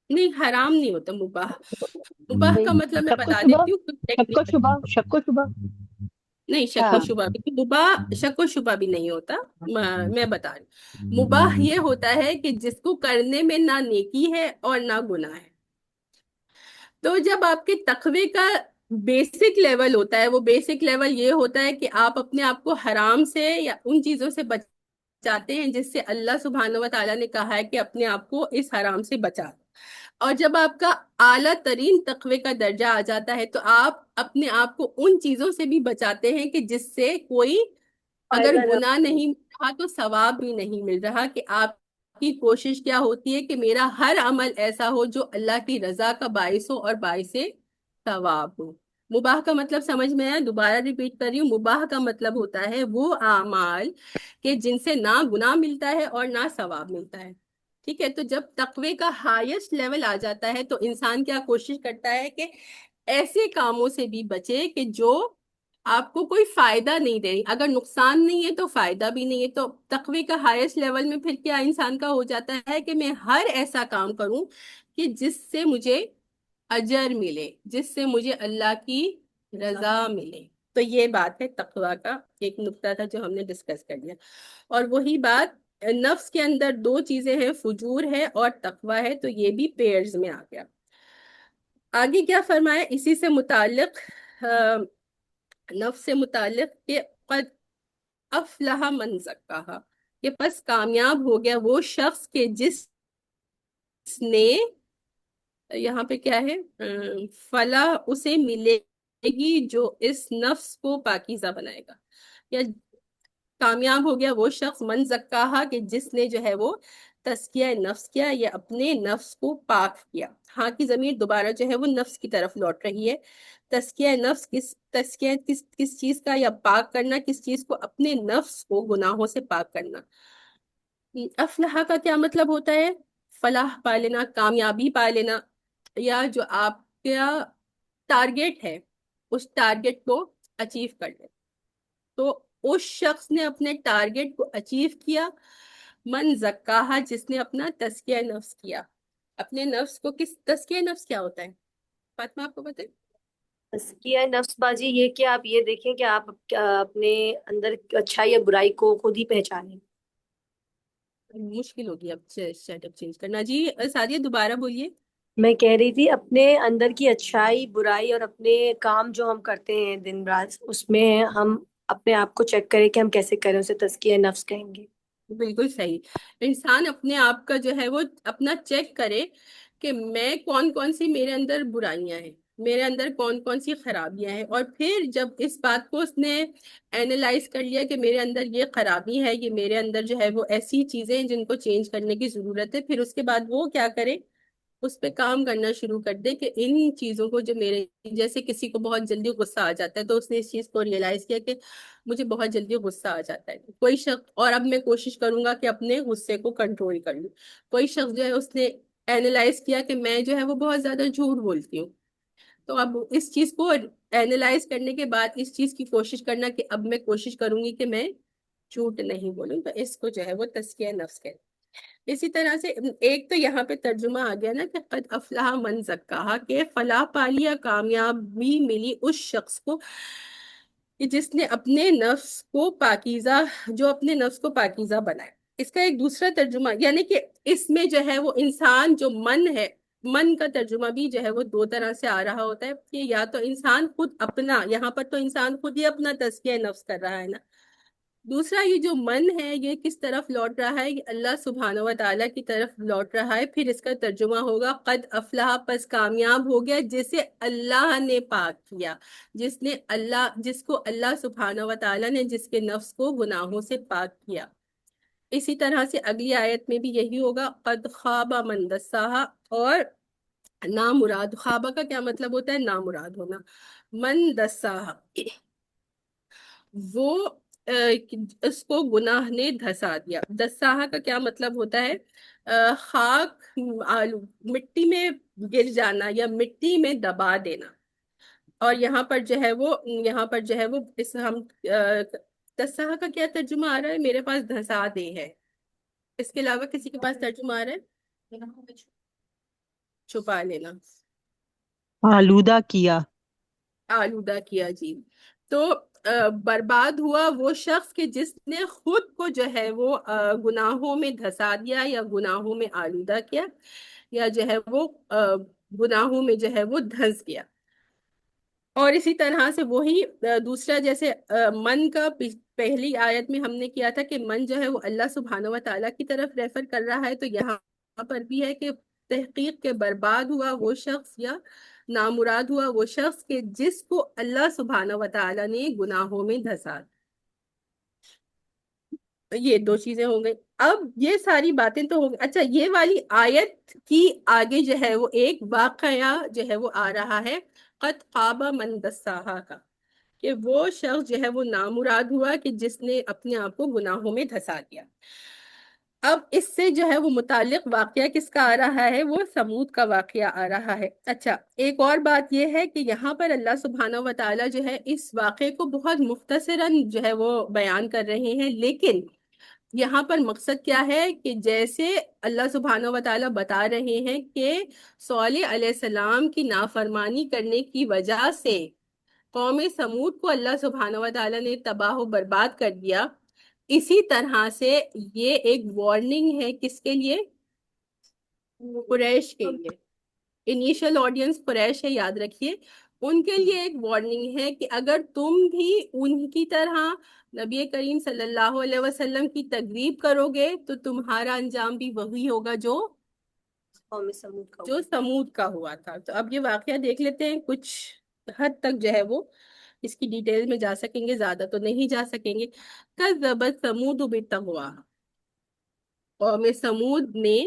نہیں، حرام نہیں ہوتا مباح۔ مباح کا مطلب میں شک و بتا شبہ، دیتی ہوں کچھ شک و ٹیکنیکل۔ شبہ، شک و شبہ۔ نہیں، شک و ہاں شبہ بھی، مباح شک و شبہ بھی نہیں ہوتا۔ میں بتا رہی ہوں، مباح یہ ہوتا ہے کہ جس کو کرنے میں نہ نیکی ہے اور نہ گناہ ہے۔ تو جب آپ کے تقوی کا بیسک لیول ہوتا ہے، وہ بیسک لیول یہ ہوتا ہے کہ آپ اپنے آپ کو حرام سے یا ان چیزوں سے بچاتے ہیں جس سے اللہ سبحانہ و تعالیٰ نے کہا ہے کہ اپنے آپ کو اس حرام سے بچا۔ اور جب آپ کا اعلیٰ ترین تقوی کا درجہ آ جاتا ہے تو آپ اپنے آپ کو ان چیزوں سے بھی بچاتے ہیں کہ جس سے کوئی اگر فائدہ نہ گناہ نہیں مل رہا تو ثواب بھی نہیں مل رہا، کہ آپ کی کوشش کیا ہوتی ہے کہ میرا ہر عمل ایسا ہو جو اللہ کی رضا کا باعث ہو اور باعث ثواب ہو۔ مباح کا مطلب سمجھ میں آیا؟ دوبارہ ریپیٹ کر رہی ہوں، مباح کا مطلب ہوتا ہے وہ اعمال کہ جن سے نہ گناہ ملتا ہے اور نہ ثواب ملتا ہے۔ ٹھیک ہے، تو جب تقوی کا ہائیسٹ لیول آ جاتا ہے تو انسان کیا کوشش کرتا ہے کہ ایسے کاموں سے بھی بچے کہ جو آپ کو کوئی فائدہ نہیں دے رہی۔ اگر نقصان نہیں ہے تو فائدہ بھی نہیں ہے۔ تو تقوی کا ہائیسٹ لیول میں پھر کیا انسان کا ہو جاتا ہے کہ میں ہر ایسا کام کروں کہ جس سے مجھے اجر ملے، جس سے مجھے اللہ کی رضا ملے۔ تو یہ بات ہے تقوی کا ایک نقطہ تھا جو ہم نے ڈسکس کر لیا۔ اور وہی بات، نفس کے اندر دو چیزیں ہیں، فجور ہے اور تقوی ہے، تو یہ بھی پیئرز میں آ گیا۔ آگے کیا فرمایا اسی سے متعلق، نفس سے متعلق، کہ قد افلح من زکاہا، کہ پس کامیاب ہو گیا وہ شخص کہ جس نے، یہاں پہ کیا ہے، فلاح اسے ملے گی جو اس نفس کو پاکیزہ بنائے گا، یا کامیاب ہو گیا وہ شخص من زکاہا کہ جس نے جو ہے وہ تزکیہ نفس کیا، یا اپنے نفس کو پاک کیا۔ ہاں کی ضمیر دوبارہ جو ہے وہ نفس کی طرف لوٹ رہی ہے۔ تزکیہ نفس کس چیز کا، یا پاک کرنا کس چیز کو؟ اپنے نفس کو گناہوں سے پاک کرنا۔ افلاح کا کیا مطلب ہوتا ہے؟ فلاح پا لینا، کامیابی پا لینا، یا جو آپ کا ٹارگیٹ ہے اس ٹارگیٹ کو اچیو کر لے۔ تو اس شخص نے اپنے ٹارگیٹ کو اچیو کیا، من زکاہا جس نے اپنا تزکیہ نفس کیا۔ اپنے نفس کو تزکیہ نفس کیا ہوتا ہے فاطمہ، آپ کو بتائیں؟ تزکیہ نفس باجی یہ کہ آپ یہ دیکھیں کہ آپ اپنے اندر اچھائی یا برائی کو خود ہی پہچانیں۔ مشکل ہوگی اب سیٹ اپ چینج کرنا۔ جی سعدیہ دوبارہ بولیے۔ میں کہہ رہی تھی اپنے اندر کی اچھائی برائی اور اپنے کام جو ہم کرتے ہیں دن رات، اس میں ہم اپنے آپ کو چیک کریں کہ ہم کیسے کریں، اسے تزکیہ نفس کہیں گے۔ بالکل صحیح۔ انسان اپنے آپ کا جو ہے وہ اپنا چیک کرے کہ میں کون کون سی میرے اندر برائیاں ہیں، میرے اندر کون کون سی خرابیاں ہیں، اور پھر جب اس بات کو اس نے اینالائز کر لیا کہ میرے اندر یہ خرابی ہے، یہ میرے اندر جو ہے وہ ایسی چیزیں ہیں جن کو چینج کرنے کی ضرورت ہے، پھر اس کے بعد وہ کیا کرے، اس پہ کام کرنا شروع کر دے کہ ان چیزوں کو جو میرے، جیسے کسی کو بہت جلدی غصہ آ جاتا ہے تو اس نے اس چیز کو ریئلائز کیا کہ مجھے بہت جلدی غصہ آ جاتا ہے کوئی شخص، اور اب میں کوشش کروں گا کہ اپنے غصے کو کنٹرول کر لوں۔ کوئی شخص جو ہے اس نے اینالائز کیا کہ میں جو ہے وہ بہت زیادہ جھوٹ بولتی ہوں، تو اب اس چیز کو اینالائز کرنے کے بعد اس چیز کی کوشش کرنا کہ اب میں کوشش کروں گی کہ میں جھوٹ نہیں بولوں، تو اس کو جو ہے وہ تزکیہ نفس کہتے ہیں۔ اسی طرح سے ایک تو یہاں پہ ترجمہ آ گیا نا کہ قد افلح من زکاہا، کہ فلاح پا لیا، کامیابی ملی اس شخص کو کہ جس نے اپنے نفس کو پاکیزہ، جو اپنے نفس کو پاکیزہ بنائے۔ اس کا ایک دوسرا ترجمہ یعنی کہ اس میں جو ہے وہ انسان جو من ہے، من کا ترجمہ بھی جو ہے وہ دو طرح سے آ رہا ہوتا ہے کہ یا تو انسان خود اپنا، یہاں پر تو انسان خود ہی اپنا تزکیہ نفس کر رہا ہے نا، دوسرا یہ جو من ہے یہ کس طرف لوٹ رہا ہے، یہ اللہ سبحانہ و تعالیٰ کی طرف لوٹ رہا ہے۔ پھر اس کا ترجمہ ہوگا قد افلح، پس کامیاب ہو گیا جسے اللہ نے پاک کیا، جس کو اللہ سبحانہ و تعالیٰ نے، جس کے نفس کو گناہوں سے پاک کیا۔ اسی طرح سے اگلی آیت میں بھی یہی ہوگا قد خواب من دساہا، اور نامراد، خوابہ کا کیا مطلب ہوتا ہے؟ نامراد ہونا۔ من دساہا، وہ اس کو گناہ نے دھسا دیا۔ دساہا کا کیا مطلب ہوتا ہے؟ خاک، آلو، مٹی میں گر جانا یا مٹی میں دبا دینا۔ اور یہاں پر جو ہے وہ، اس ہم دساہا کا کیا ترجمہ آ رہا ہے؟ میرے پاس دھسا دے ہے، اس کے علاوہ کسی کے پاس ترجمہ آ رہا ہے؟ چھپا لینا، آلودہ کیا۔ آلودہ کیا، جی۔ تو برباد ہوا وہ شخص کہ جس نے خود کو جو ہے وہ گناہوں میں دھسا دیا یا گناہوں میں آلودہ کیا، یا جو ہے وہ گناہوں میں جو ہے وہ دھنس گیا۔ اور اسی طرح سے وہی دوسرا، جیسے من کا پہلی آیت میں ہم نے کیا تھا کہ من جو ہے وہ اللہ سبحانہ و تعالیٰ کی طرف ریفر کر رہا ہے، تو یہاں پر بھی ہے کہ تحقیق کے برباد ہوا وہ شخص یا نامراد ہوا وہ شخص کہ جس کو اللہ سبحانہ و تعالیٰ نے گناہوں میں دھسا۔ یہ دو چیزیں ہو گئی۔ اب یہ ساری باتیں تو ہو گئی، اچھا یہ والی آیت کی آگے جو ہے وہ ایک واقعہ جو ہے وہ آ رہا ہے قد خواب من دساہا کا، کہ وہ شخص جو ہے وہ نامراد ہوا کہ جس نے اپنے آپ کو گناہوں میں دھسا دیا۔ اب اس سے جو ہے وہ متعلق واقعہ کس کا آ رہا ہے؟ وہ سمود کا واقعہ آ رہا ہے۔ اچھا ایک اور بات یہ ہے کہ یہاں پر اللہ سبحانہ و تعالیٰ جو ہے اس واقعے کو بہت مختصراً جو ہے وہ بیان کر رہے ہیں، لیکن یہاں پر مقصد کیا ہے کہ جیسے اللہ سبحانہ و تعالیٰ بتا رہے ہیں کہ صالح علیہ السلام کی نافرمانی کرنے کی وجہ سے قوم سمود کو اللہ سبحانہ و تعالیٰ نے تباہ و برباد کر دیا، اسی طرح سے یہ ایک وارننگ ہے کس کے لیے؟ قریش کے لیے۔ انیشل آڈینس قریش ہے، یاد رکھیے، ان کے لیے ایک وارننگ ہے کہ اگر تم بھی ان کی طرح نبی کریم صلی اللہ علیہ وسلم کی تکذیب کرو گے تو تمہارا انجام بھی وہی ہوگا جو سمود کا ہوا تھا۔ تو اب یہ واقعہ دیکھ لیتے ہیں، کچھ حد تک جو ہے وہ اس کی ڈیٹیل میں جا سکیں گے، زیادہ تو نہیں جا سکیں گے۔ کذبت ثمود بالطغوا، قوم سمود نے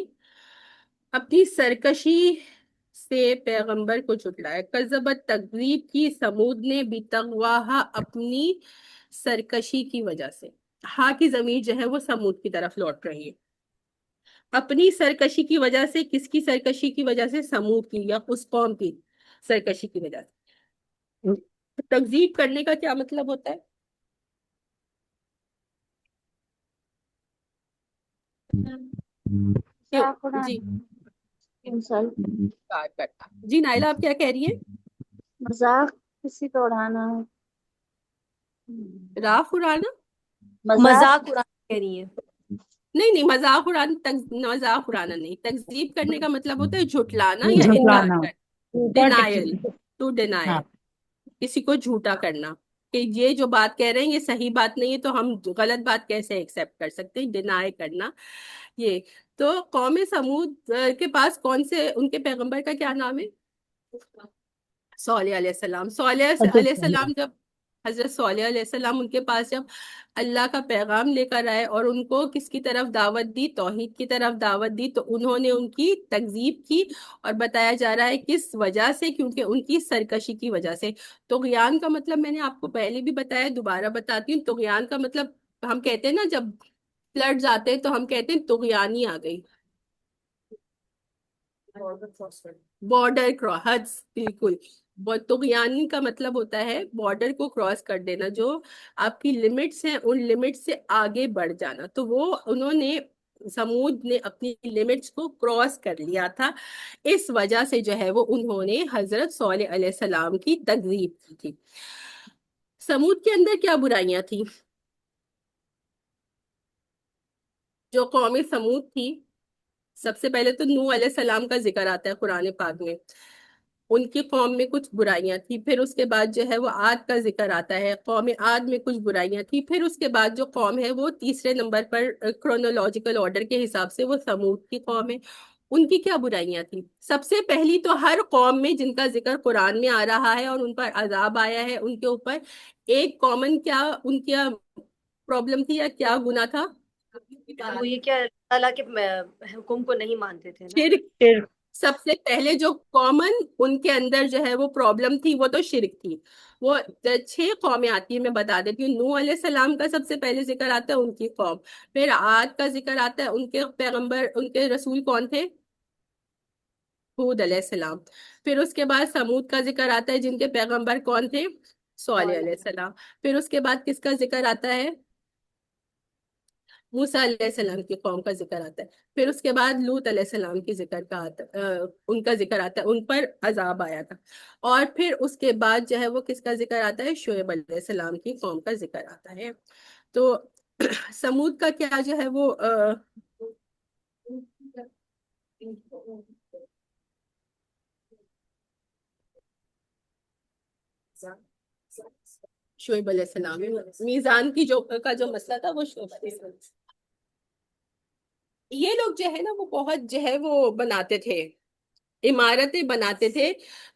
اپنی سرکشی سے پیغمبر کو جھٹلایا۔ کذبت، تکذیب کی، سمود نے، بتغواہا، اپنی سرکشی کی وجہ سے۔ ہاں کی ضمیر جو ہے وہ سمود کی طرف لوٹ رہی ہے۔ اپنی سرکشی کی وجہ سے، کس کی سرکشی کی وجہ سے؟ سمود کی یا اس قوم کی سرکشی کی وجہ سے۔ تکذیب کرنے کا کیا مطلب ہوتا ہے؟ جی بات کرتا، جی نائلہ آپ کیا کہہ رہی ہیں؟ مذاق کسی کا اڑانا، راف اڑانا؟ مذاق اڑانا کہہ رہی ہیں۔ نہیں، مذاق اڑانا نہیں، تکذیب کرنے کا مطلب ہوتا ہے جھٹلانا یا انکار جھٹلانا، کرنا، ڈینائل، ٹو ڈینائی، ہاں۔ کسی کو جھوٹا کرنا کہ یہ جو بات کہہ رہے ہیں یہ صحیح بات نہیں ہے، تو ہم غلط بات کیسے ایکسیپٹ کر سکتے ہیں؟ ڈینائی کرنا یہ۔ تو قوم سمود کے پاس کون سے، ان کے پیغمبر کا کیا نام ہے؟ صالح علیہ السلام۔ صالح علیہ السلام جب، حضرت صالح علیہ السلام ان کے پاس جب اللہ کا پیغام لے کر آئے اور ان کو کس کی طرف دعوت دی؟ توحید کی طرف دعوت دی، تو انہوں نے ان کی تکذیب کی، اور بتایا جا رہا ہے کس وجہ سے؟ کیونکہ ان کی سرکشی کی وجہ سے۔ طغیان کا مطلب میں نے آپ کو پہلے بھی بتایا، دوبارہ بتاتی ہوں۔ طغیان کا مطلب ہم کہتے ہیں نا جب فلڈز آتے ہیں تو ہم کہتے ہیں طغیانی آ گئی، بارڈر کراس، بالکل طغیان کا مطلب ہوتا ہے بارڈر کو کراس کر دینا، جو آپ کی لمٹس ہیں ان لمٹس سے آگے بڑھ جانا. تو وہ انہوں نے سمود نے اپنی لمٹس کو کراس کر لیا تھا، اس وجہ سے جو ہے وہ انہوں نے حضرت صالح علیہ السلام کی تکذیب کی تھی. سمود کے اندر کیا برائیاں تھیں؟ جو قوم سمود تھی، سب سے پہلے تو نوح علیہ السلام کا ذکر آتا ہے قرآن پاک میں. ان کی قوم میں کچھ برائیاں تھیں. پھر اس کے بعد جو ہے وہ عاد کا ذکر آتا ہے، قوم عاد میں کچھ برائیاں تھیں. پھر اس کے بعد جو قوم ہے وہ تیسرے نمبر پر کرونولوجیکل آرڈر کے حساب سے وہ سمود کی قوم ہے. ان کی کیا برائیاں تھیں؟ سب سے پہلی تو ہر قوم میں جن کا ذکر قرآن میں آ رہا ہے اور ان پر عذاب آیا ہے، ان کے اوپر ایک کامن کیا ان کی پرابلم تھی یا کیا گناہ تھا؟ وہ یہ کیا اللہ تعالیٰ کے حکم کو نہیں مانتے تھے نا. شرک. سب سے پہلے جو کامن ان کے اندر جو ہے وہ پرابلم تھی وہ تو شرک تھی. وہ 6 قومیں آتی ہیں، میں بتا دیتی ہوں. نوح علیہ السلام کا سب سے پہلے ذکر آتا ہے، ان کی قوم. پھر عاد کا ذکر آتا ہے، ان کے پیغمبر ان کے رسول کون تھے؟ ہود علیہ السلام. پھر اس کے بعد سمود کا ذکر آتا ہے، جن کے پیغمبر کون تھے؟ صالح علیہ السلام. پھر اس کے بعد کس کا ذکر آتا ہے؟ موسیٰ علیہ السلام کی قوم کا ذکر آتا ہے. پھر اس کے بعد لوط علیہ السلام کی ذکر کا آتا ان کا ذکر آتا ہے، ان پر عذاب آیا تھا. اور پھر اس کے بعد جو ہے وہ کس کا ذکر آتا ہے؟ شعیب علیہ السلام کی قوم کا ذکر آتا ہے. تو سمود کا کیا جو ہے وہ شعیب علیہ السلام میزان کی جو مسئلہ تھا وہ شعیب علیہ السلام. یہ لوگ جو ہے نا وہ بہت جو ہے وہ بناتے تھے، عمارتیں بناتے تھے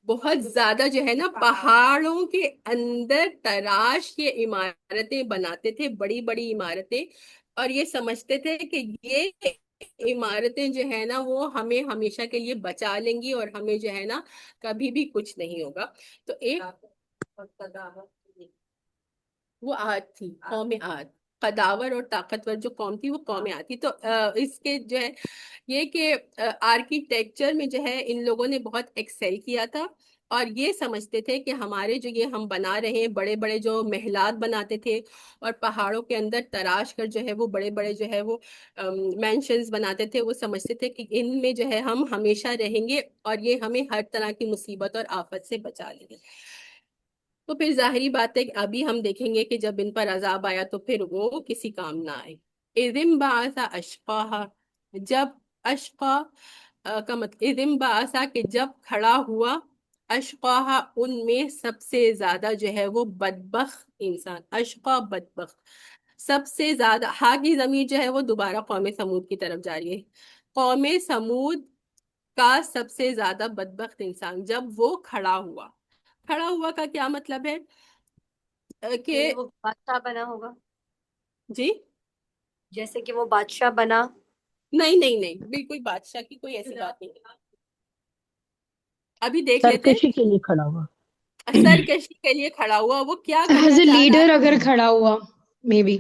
بہت زیادہ، جو ہے نا پہاڑوں کے اندر تراش کے عمارتیں بناتے تھے، بڑی بڑی عمارتیں. اور یہ سمجھتے تھے کہ یہ عمارتیں جو ہے نا وہ ہمیں ہمیشہ کے لیے بچا لیں گی اور ہمیں جو ہے نا کبھی بھی کچھ نہیں ہوگا. تو ایک وہ عاد تھی، قوم عاد. قداور اور طاقتور جو قوم تھی وہ قوم عاد تھی. تو اس کے جو ہے یہ کہ آرکیٹیکچر میں جو ہے ان لوگوں نے بہت ایکسل کیا تھا، اور یہ سمجھتے تھے کہ ہمارے جو یہ ہم بنا رہے ہیں بڑے بڑے جو محلات بناتے تھے اور پہاڑوں کے اندر تراش کر جو ہے وہ بڑے بڑے جو ہے وہ مینشنز بناتے تھے، وہ سمجھتے تھے کہ ان میں جو ہے ہم ہمیشہ رہیں گے اور یہ ہمیں ہر طرح کی مصیبت اور آفت سے بچا لیں گے. تو پھر ظاہری بات ہے کہ ابھی ہم دیکھیں گے کہ جب ان پر عذاب آیا تو پھر وہ کسی کام نہ آئے. اذن بعث اشقاہا، جب اشقا کا مطلب اذن بعث کہ جب کھڑا ہوا، اشقاہا ان میں سب سے زیادہ جو ہے وہ بدبخت انسان. اشقا بدبخت، سب سے زیادہ. ہا کی ضمیر جو ہے وہ دوبارہ قوم سمود کی طرف جا رہی ہے. قوم سمود کا سب سے زیادہ بدبخت انسان جب وہ کھڑا ہوا. کھڑا ہوا کا کیا مطلب ہے کہ وہ بادشاہ بنا ہوگا، جی جیسے کہ وہ بادشاہ بنا. نہیں نہیں نہیں، بالکل بادشاہ کی کوئی ایسی بات نہیں. ابھی دیکھ لیتے سرکشی کے لیے کھڑا ہوا. سرکشی کے لیے کھڑا ہوا. وہ کیا ایز کرنا اے چاہ رہا لیڈر ہے؟ اگر کھڑا ہوا may be.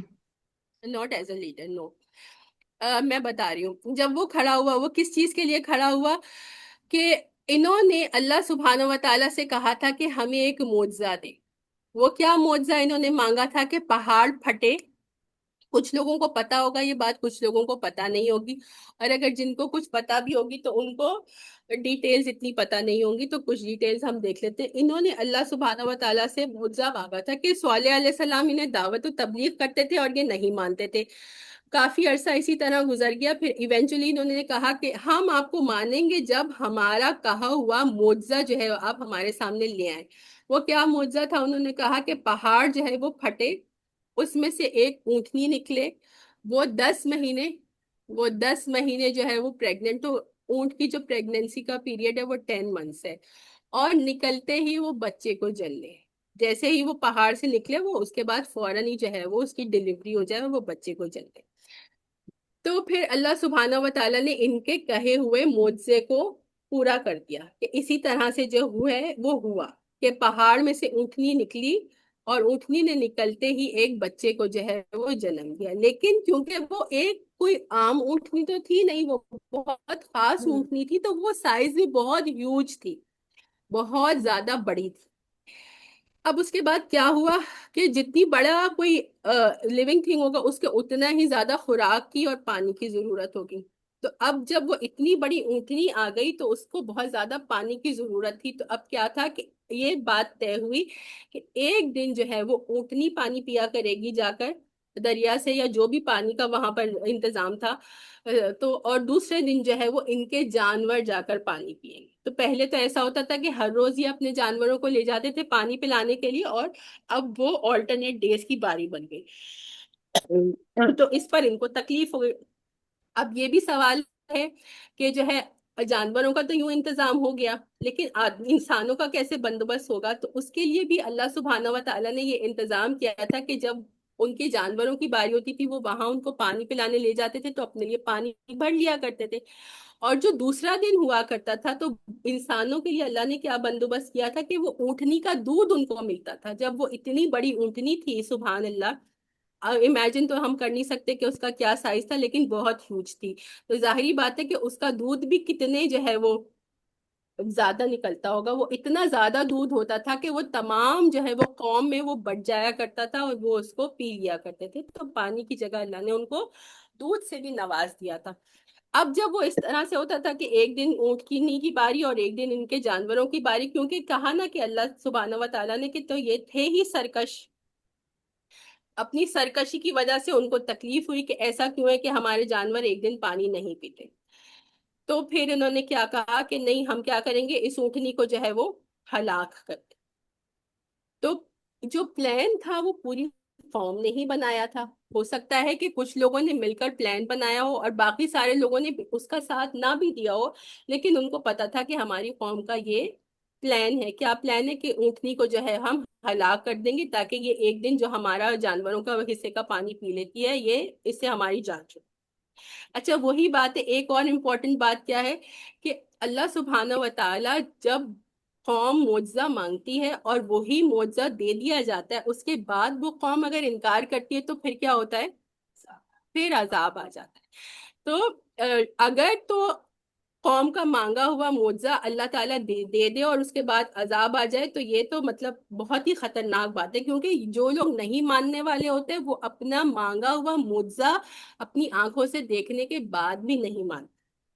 Not as a leader, no. میں بتا رہی ہوں جب وہ کھڑا ہوا وہ کس چیز کے لیے کھڑا ہوا، کہ انہوں نے اللہ سبحانہ و تعالیٰ سے کہا تھا کہ ہمیں ایک معجزہ دے. وہ کیا معجزہ انہوں نے مانگا تھا؟ کہ پہاڑ پھٹے. کچھ لوگوں کو پتا ہوگا یہ بات، کچھ لوگوں کو پتا نہیں ہوگی. اور اگر جن کو کچھ پتا بھی ہوگی تو ان کو ڈیٹیلز اتنی پتا نہیں ہوں گی. تو کچھ ڈیٹیلز ہم دیکھ لیتے ہیں. انہوں نے اللہ سبحانہ و تعالیٰ سے معجزہ مانگا تھا کہ صالح علیہ السلام انہیں دعوت و تبلیغ کرتے تھے اور یہ نہیں مانتے تھے. کافی عرصہ اسی طرح گزر گیا. پھر ایونچولی انہوں نے کہا کہ ہم آپ کو مانیں گے جب ہمارا کہا ہوا معجزہ جو ہے آپ ہمارے سامنے لے آئیں. وہ کیا معجزہ تھا؟ انہوں نے کہا کہ پہاڑ جو ہے وہ پھٹے، اس میں سے ایک اونٹنی نکلے، وہ 10 مہینے جو ہے وہ پریگننٹ ہو. اونٹ کی جو پریگننسی کا پیریڈ ہے وہ 10 منتھس ہے، اور نکلتے ہی وہ بچے کو جن لے. جیسے ہی وہ پہاڑ سے نکلے وہ اس کے بعد فوراً ہی جو ہے وہ اس کی ڈیلیوری ہو جائے اور وہ بچے کو جن لے. تو پھر اللہ سبحانہ و تعالیٰ نے ان کے کہے ہوئے معجزے کو پورا کر دیا کہ اسی طرح سے جو وہ ہوا کہ پہاڑ میں سے اونٹنی نکلی اور اونٹنی نے نکلتے ہی ایک بچے کو جو ہے وہ جنم دیا. لیکن کیونکہ وہ ایک کوئی عام اونٹنی تو تھی نہیں، وہ بہت خاص اونٹنی تھی، تو وہ سائز بھی بہت ہیوج تھی. بہت زیادہ بڑی تھی۔ اب اس کے بعد کیا ہوا کہ جتنی بڑا کوئی لیونگ تھنگ ہوگا اس کے اتنا ہی زیادہ خوراک کی اور پانی کی ضرورت ہوگی۔ تو اب جب وہ اتنی بڑی اونٹنی آ گئی تو اس کو بہت زیادہ پانی کی ضرورت تھی، تو اب کیا تھا کہ یہ بات طے ہوئی کہ ایک دن جو ہے وہ اونٹنی پانی پیا کرے گی جا کر دریا سے یا جو بھی پانی کا وہاں پر انتظام تھا، تو اور دوسرے دن جو ہے وہ ان کے جانور جا کر پانی پیئیں گے۔ تو پہلے تو ایسا ہوتا تھا کہ ہر روز یہ اپنے جانوروں کو لے جاتے تھے پانی پلانے کے لیے، اور اب وہ آلٹرنیٹ ڈیز کی باری بن گئی، تو اس پر ان کو تکلیف ہو گئی۔ اب یہ بھی سوال ہے کہ جو ہے جانوروں کا تو یوں انتظام ہو گیا، لیکن انسانوں کا کیسے بندوبست ہوگا؟ تو اس کے لیے بھی اللہ سبحانہ و تعالیٰ نے یہ انتظام کیا تھا کہ جب ان کے جانوروں کی باری ہوتی تھی وہ وہاں ان کو پانی پلانے لے جاتے تھے تو اپنے لیے پانی بھر لیا کرتے تھے، اور جو دوسرا دن ہوا کرتا تھا تو انسانوں کے لیے اللہ نے کیا بندوبست کیا تھا کہ وہ اونٹنی کا دودھ ان کو ملتا تھا۔ جب وہ اتنی بڑی اونٹنی تھی، سبحان اللہ، امیجن تو ہم کر نہیں سکتے کہ اس کا کیا سائز تھا، لیکن بہت ہیوج تھی، تو ظاہری بات ہے کہ اس کا دودھ بھی کتنے جو ہے وہ زیادہ نکلتا ہوگا۔ وہ اتنا زیادہ دودھ ہوتا تھا کہ وہ تمام جو ہے وہ قوم میں وہ بٹ جایا کرتا تھا اور وہ اس کو پی لیا کرتے تھے، تو پانی کی جگہ اللہ نے ان کو دودھ سے بھی نواز دیا تھا۔ اب جب وہ اس طرح سے ہوتا تھا کہ ایک دن اونٹ کی باری اور ایک دن ان کے جانوروں کی باری، کیونکہ کہا نا کہ اللہ سبحانہ و تعالیٰ نے کہ تو یہ تھے ہی سرکش، اپنی سرکشی کی وجہ سے ان کو تکلیف ہوئی کہ ایسا کیوں ہے کہ ہمارے جانور ایک دن پانی نہیں پیتے۔ تو پھر انہوں نے کیا کہا کہ نہیں، ہم کیا کریں گے، اس اونٹنی کو جو ہے وہ ہلاک کر دیں۔ تو جو پلان تھا وہ پوری قوم نے ہی بنایا تھا۔ ہو سکتا ہے کہ کچھ لوگوں نے مل کر پلان بنایا ہو اور باقی سارے لوگوں نے اس کا ساتھ نہ بھی دیا ہو، لیکن ان کو پتا تھا کہ ہماری قوم کا یہ پلان ہے۔ کیا پلان ہے؟ کہ اونٹنی کو جو ہے ہم ہلاک کر دیں گے تاکہ یہ ایک دن جو ہمارا جانوروں کا حصے کا پانی پی لیتی ہے، یہ اس سے ہماری جان چھوٹ۔ اچھا وہی بات ہے، ایک اور امپورٹنٹ بات کیا ہے کہ اللہ سبحانہ و تعالی جب قوم معجزہ مانگتی ہے اور وہی معجزہ دے دیا جاتا ہے، اس کے بعد وہ قوم اگر انکار کرتی ہے تو پھر کیا ہوتا ہے؟ پھر عذاب آ جاتا ہے۔ تو اگر تو قوم کا مانگا ہوا معجزہ اللہ تعالیٰ دے دے اور اس کے بعد عذاب آ جائے، تو یہ تو مطلب بہت ہی خطرناک بات ہے، کیونکہ جو لوگ نہیں ماننے والے ہوتے وہ اپنا مانگا ہوا معجزہ اپنی آنکھوں سے دیکھنے کے بعد بھی نہیں مانتے،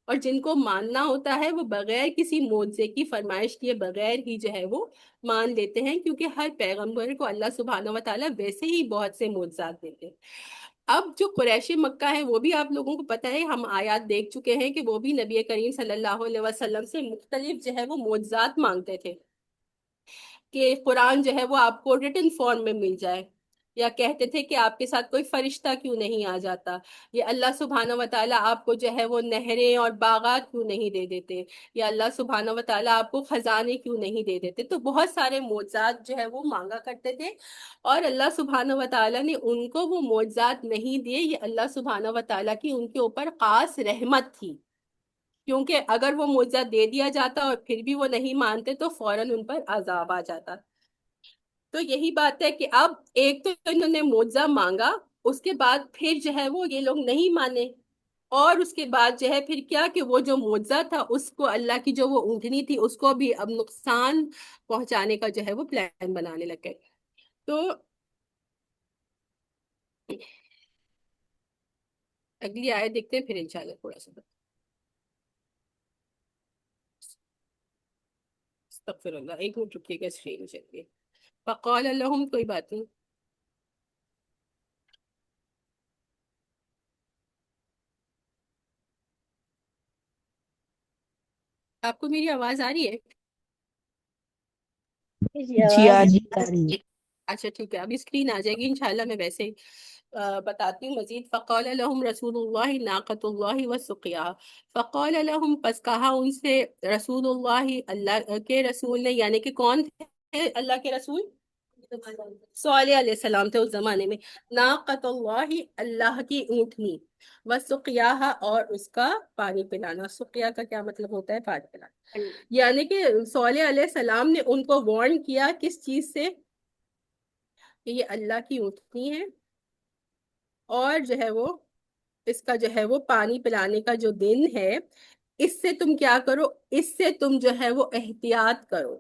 اور جن کو ماننا ہوتا ہے وہ بغیر کسی معجزے کی فرمائش کیے بغیر ہی جو ہے وہ مان لیتے ہیں، کیونکہ ہر پیغمبر کو اللہ سبحانہ و تعالیٰ ویسے ہی بہت سے معجزات دیتے ہیں۔ اب جو قریش مکہ ہے وہ بھی آپ لوگوں کو پتہ ہے، ہم آیات دیکھ چکے ہیں کہ وہ بھی نبی کریم صلی اللہ علیہ وسلم سے مختلف جو ہے وہ معجزات مانگتے تھے کہ قرآن جو ہے وہ آپ کو ریٹن فارم میں مل جائے، یا کہتے تھے کہ آپ کے ساتھ کوئی فرشتہ کیوں نہیں آ جاتا، یا اللہ سبحانہ و تعالیٰ آپ کو جو ہے وہ نہریں اور باغات کیوں نہیں دے دیتے، یا اللہ سبحانہ و تعالیٰ آپ کو خزانے کیوں نہیں دے دیتے۔ تو بہت سارے معجزات جو ہے وہ مانگا کرتے تھے، اور اللہ سبحانہ و تعالیٰ نے ان کو وہ معجزات نہیں دیے۔ یہ اللہ سبحانہ و تعالیٰ کی ان کے اوپر خاص رحمت تھی، کیونکہ اگر وہ معجزہ دے دیا جاتا اور پھر بھی وہ نہیں مانتے تو فوراً ان پر عذاب آ جاتا۔ تو یہی بات ہے کہ اب ایک تو انہوں نے معجزہ مانگا، اس کے بعد پھر جو ہے وہ یہ لوگ نہیں مانے، اور اس کے بعد جو ہے پھر کیا کہ وہ جو معجزہ تھا اس کو اللہ کی جو وہ اونٹنی تھی اس کو بھی اب نقصان پہنچانے کا جو ہے وہ پلان بنانے لگ گئے۔ تو اگلی آیت دیکھتے ہیں پھر انشاءاللہ تھوڑا سا استغفر اللہ، ایک منٹ رکیے گا، اسکرین چلیے۔ فقال لهم، کوئی بات نہیں، آپ کو میری آواز آ رہی ہے؟ جی آ رہی ہے۔ اچھا ٹھیک ہے، ابھی اسکرین آ جائے گی انشاءاللہ، میں ویسے ہی بتاتی ہوں مزید۔ فقال لهم رسول اللہ ناقۃ اللہ وسقیاها، فقال لهم، پس کہا ان سے رسول اللہ، اللہ کے رسول نے، یعنی کہ کون تھے اللہ کے رسول؟ صالح علیہ السلام تھے اس زمانے میں۔ ناقۃ اللہ، اللہ کی اونٹنی، وسقیاها، اور اس کا پانی پلانا۔ سقیا کا کیا مطلب ہوتا ہے؟ پانی پلانا، یعنی کہ صالح علیہ السلام نے ان کو وارن کیا کس چیز سے؟ کہ یہ اللہ کی اونٹنی ہے، اور جو ہے وہ اس کا جو ہے وہ پانی پلانے کا جو دن ہے اس سے تم کیا کرو، اس سے تم جو ہے وہ احتیاط کرو،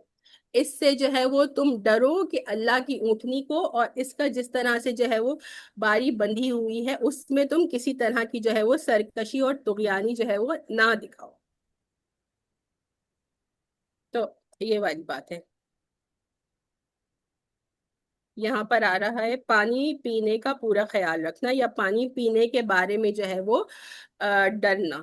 اس سے جو ہے وہ تم ڈرو کہ اللہ کی اونٹنی کو اور اس کا جس طرح سے جو ہے وہ باری بندھی ہوئی ہے اس میں تم کسی طرح کی جو ہے وہ سرکشی اور طغیانی جو ہے وہ نہ دکھاؤ. تو یہ والی بات ہے. یہاں پر آ رہا ہے پانی پینے کا پورا خیال رکھنا یا پانی پینے کے بارے میں جو ہے وہ ڈرنا.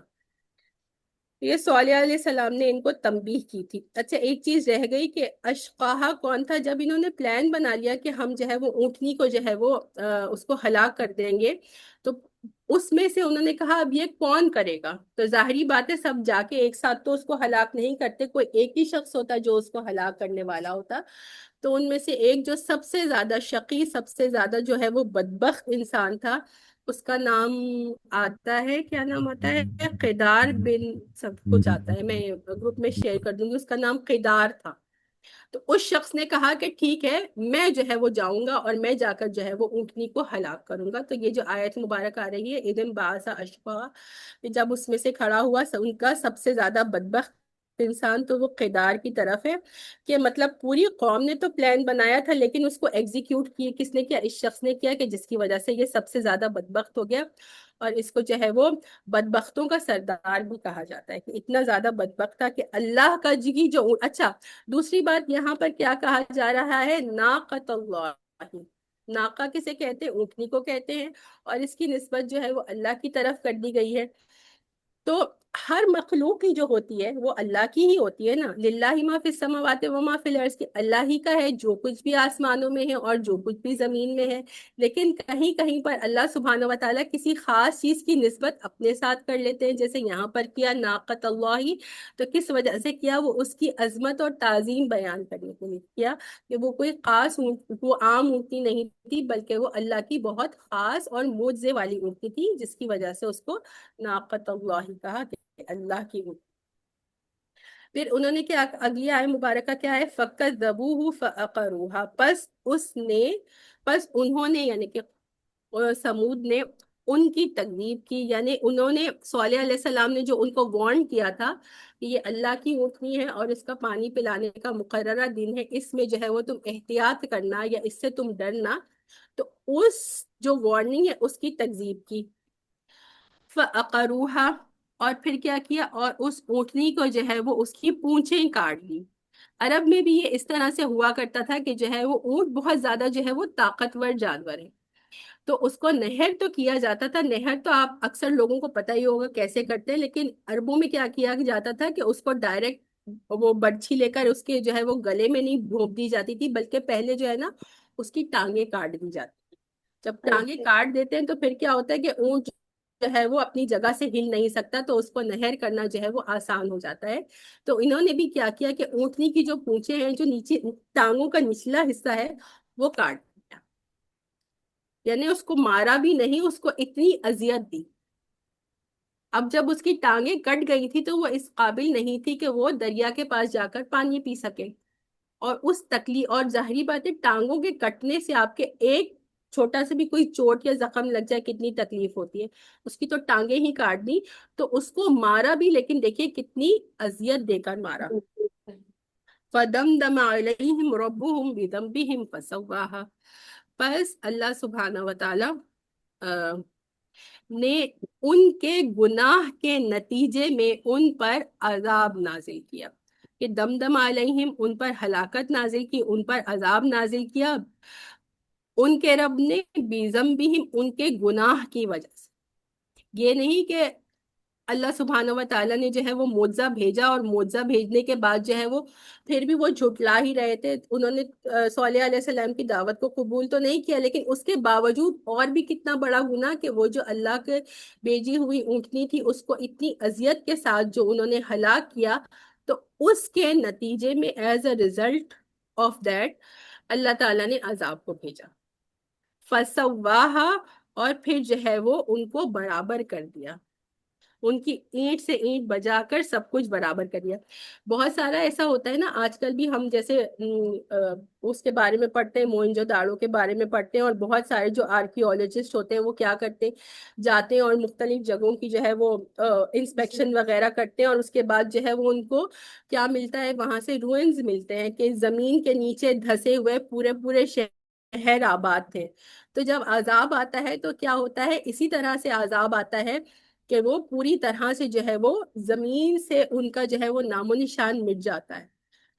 یہ صالح علیہ السلام نے ان کو تنبیہ کی تھی. اچھا ایک چیز رہ گئی کہ اشقاہا کون تھا. جب انہوں نے پلان بنا لیا کہ ہم جو ہے وہ اونٹنی کو جو ہے وہ اس کو ہلاک کر دیں گے، تو اس میں سے انہوں نے کہا اب یہ کون کرے گا. تو ظاہری بات ہے سب جا کے ایک ساتھ تو اس کو ہلاک نہیں کرتے، کوئی ایک ہی شخص ہوتا جو اس کو ہلاک کرنے والا ہوتا. تو ان میں سے ایک جو سب سے زیادہ شقی، سب سے زیادہ جو ہے وہ بدبخت انسان تھا، اس کا نام آتا ہے، کیا نام آتا ہے، قیدار بن سب کچھ آتا ہے، میں گروپ میں شیئر کر دوں گی. اس کا نام قیدار تھا. تو اس شخص نے کہا کہ ٹھیک ہے میں جو ہے وہ جاؤں گا اور میں جا کر جو ہے وہ اونٹنی کو ہلاک کروں گا. تو یہ جو آیت مبارک آ رہی ہے اذن بعث اشقاہا، جب اس میں سے کھڑا ہوا ان کا سب سے زیادہ بدبخت انسان، تو وہ قیدار کی طرف ہے کہ مطلب پوری قوم نے تو پلان بنایا تھا لیکن اس کو ایگزیکیوٹ کیے کس نے کیا، اس شخص نے کیا، کہ جس کی وجہ سے یہ سب سے زیادہ بدبخت ہو گیا. اور اس کو جو ہے وہ بدبختوں کا سردار بھی کہا جاتا ہے کہ اتنا زیادہ بدبخت تھا کہ اللہ کا جی جو. اچھا دوسری بات یہاں پر کیا کہا جا رہا ہے، ناقۃ اللہ. ناقہ کسے کہتے ہیں، اونٹنی کو کہتے ہیں، اور اس کی نسبت جو ہے وہ اللہ کی طرف کر دی گئی ہے. تو ہر مخلوق کی جو ہوتی ہے وہ اللہ کی ہی ہوتی ہے نا. للہ ما فی السماوات و ما فی الارض، کی اللہ ہی کا ہے جو کچھ بھی آسمانوں میں ہے اور جو کچھ بھی زمین میں ہے. لیکن کہیں کہیں پر اللہ سبحانہ و تعالیٰ کسی خاص چیز کی نسبت اپنے ساتھ کر لیتے ہیں، جیسے یہاں پر کیا ناقۃ اللہ. تو کس وجہ سے کیا، وہ اس کی عظمت اور تعظیم بیان کرنے کے لیے کیا کہ وہ کوئی خاص وہ عام اونٹنی نہیں تھی بلکہ وہ اللہ کی بہت خاص اور معجزے والی اونٹنی تھی، جس کی وجہ سے اس کو ناقۃ اللہ کہا کہ اللہ کی اونٹنی. پھر انہوں نے کیا، اگلی آیت مبارکہ کیا ہے، فَكَذَّبُوهُ فَعَقَرُوهَا، پس انہوں نے یعنی کہ سمود نے ان کی تکذیب کی. یعنی انہوں نے صالح علیہ السلام نے جو ان کو وارن کیا تھا کہ یہ اللہ کی اونٹنی ہے اور اس کا پانی پلانے کا مقررہ دن ہے، اس میں جو ہے وہ تم احتیاط کرنا یا اس سے تم ڈرنا، تو اس جو وارننگ ہے اس کی تکذیب کی. فَعَقَرُوهَا، اور پھر کیا کیا، اور اس اونٹنی کو جو ہے وہ اس کی پونچھیں کاٹ لی. عرب میں بھی یہ اس طرح سے ہوا کرتا تھا کہ جو ہے وہ اونٹ بہت زیادہ جو ہے وہ طاقتور جانور ہے، تو اس کو نہر تو کیا جاتا تھا. نہر تو آپ اکثر لوگوں کو پتہ ہی ہوگا کیسے کرتے ہیں، لیکن عربوں میں کیا کیا جاتا تھا کہ اس کو ڈائریکٹ وہ برچھی لے کر اس کے جو ہے وہ گلے میں نہیں بھونپ دی جاتی تھی، بلکہ پہلے جو ہے نا اس کی ٹانگیں کاٹ دی جاتی. جب ٹانگیں کاٹ دیتے ہیں تو پھر کیا ہوتا ہے کہ اونٹ جو ہے وہ اپنی جگہ سے ہل نہیں سکتا، تو اس کو نہر کرنا جو ہے وہ آسان ہو جاتا ہے. تو انہوں نے بھی کیا کیا کہ اونٹنی کی جو پونچھیں ہیں، جو نیچے ٹانگوں کا نچلا حصہ ہے، وہ کاٹ دیا. یعنی اس کو مارا بھی نہیں، اس کو اتنی اذیت دی. اب جب اس کی ٹانگیں کٹ گئی تھی تو وہ اس قابل نہیں تھی کہ وہ دریا کے پاس جا کر پانی پی سکے. اور اس تکلیف، اور ظاہری بات ہے ٹانگوں کے کٹنے سے آپ کے ایک چھوٹا سے بھی کوئی چوٹ یا زخم لگ جائے کتنی تکلیف ہوتی ہے. اس کی تو ٹانگیں ہی کاٹ دی، تو اس کو مارا بھی، لیکن دیکھیے کتنی اذیت دے کر مارا. فَدَمْدَمَ عَلَيْهِمْ رَبُّهُمْ بِذَنبِهِمْ فَسَوَّاهَا، پس اللہ سبحانہ و تعالی نے ان کے گناہ کے نتیجے میں ان پر عذاب نازل کیا، کہ دمدم علیہم، ان پر ہلاکت نازل کی، ان پر عذاب نازل کیا ان کے رب نے، بِذَنبِهِمْ، ان کے گناہ کی وجہ سے. یہ نہیں کہ اللہ سبحانہ و تعالیٰ نے جو ہے وہ معجزہ بھیجا اور معجزہ بھیجنے کے بعد جو ہے وہ پھر بھی وہ جھٹلا ہی رہے تھے. انہوں نے صالح علیہ السلام کی دعوت کو قبول تو نہیں کیا، لیکن اس کے باوجود اور بھی کتنا بڑا گناہ کہ وہ جو اللہ کے بھیجی ہوئی اونٹنی تھی اس کو اتنی اذیت کے ساتھ جو انہوں نے ہلاک کیا، تو اس کے نتیجے میں as a result of that اللہ تعالیٰ نے عذاب کو بھیجا. فَسَوَّاهَا، اور پھر جو ہے وہ ان کو برابر کر دیا. ان کی اینٹ سے اینٹ بجا کر سب کچھ برابر کر دیا۔ بہت سارا ایسا ہوتا ہے نا آج کل بھی، ہم جیسے اس کے بارے میں پڑھتے ہیں، موئنجو داڑو کے بارے میں پڑھتے ہیں، اور بہت سارے جو آرکیولوجسٹ ہوتے ہیں وہ کیا کرتے ہیں، جاتے ہیں اور مختلف جگہوں کی جو ہے وہ انسپیکشن وغیرہ کرتے ہیں، اور اس کے بعد جو ہے وہ ان کو کیا ملتا ہے، وہاں سے روئنز ملتے ہیں کہ زمین کے نیچے دھسے ہوئے پورے پورے شہر آباد تھے۔ تو جب عذاب آتا ہے تو کیا ہوتا ہے، اسی طرح سے عذاب آتا ہے کہ وہ پوری طرح سے جو ہے وہ زمین سے ان کا جو ہے وہ نام و نشان مٹ جاتا ہے۔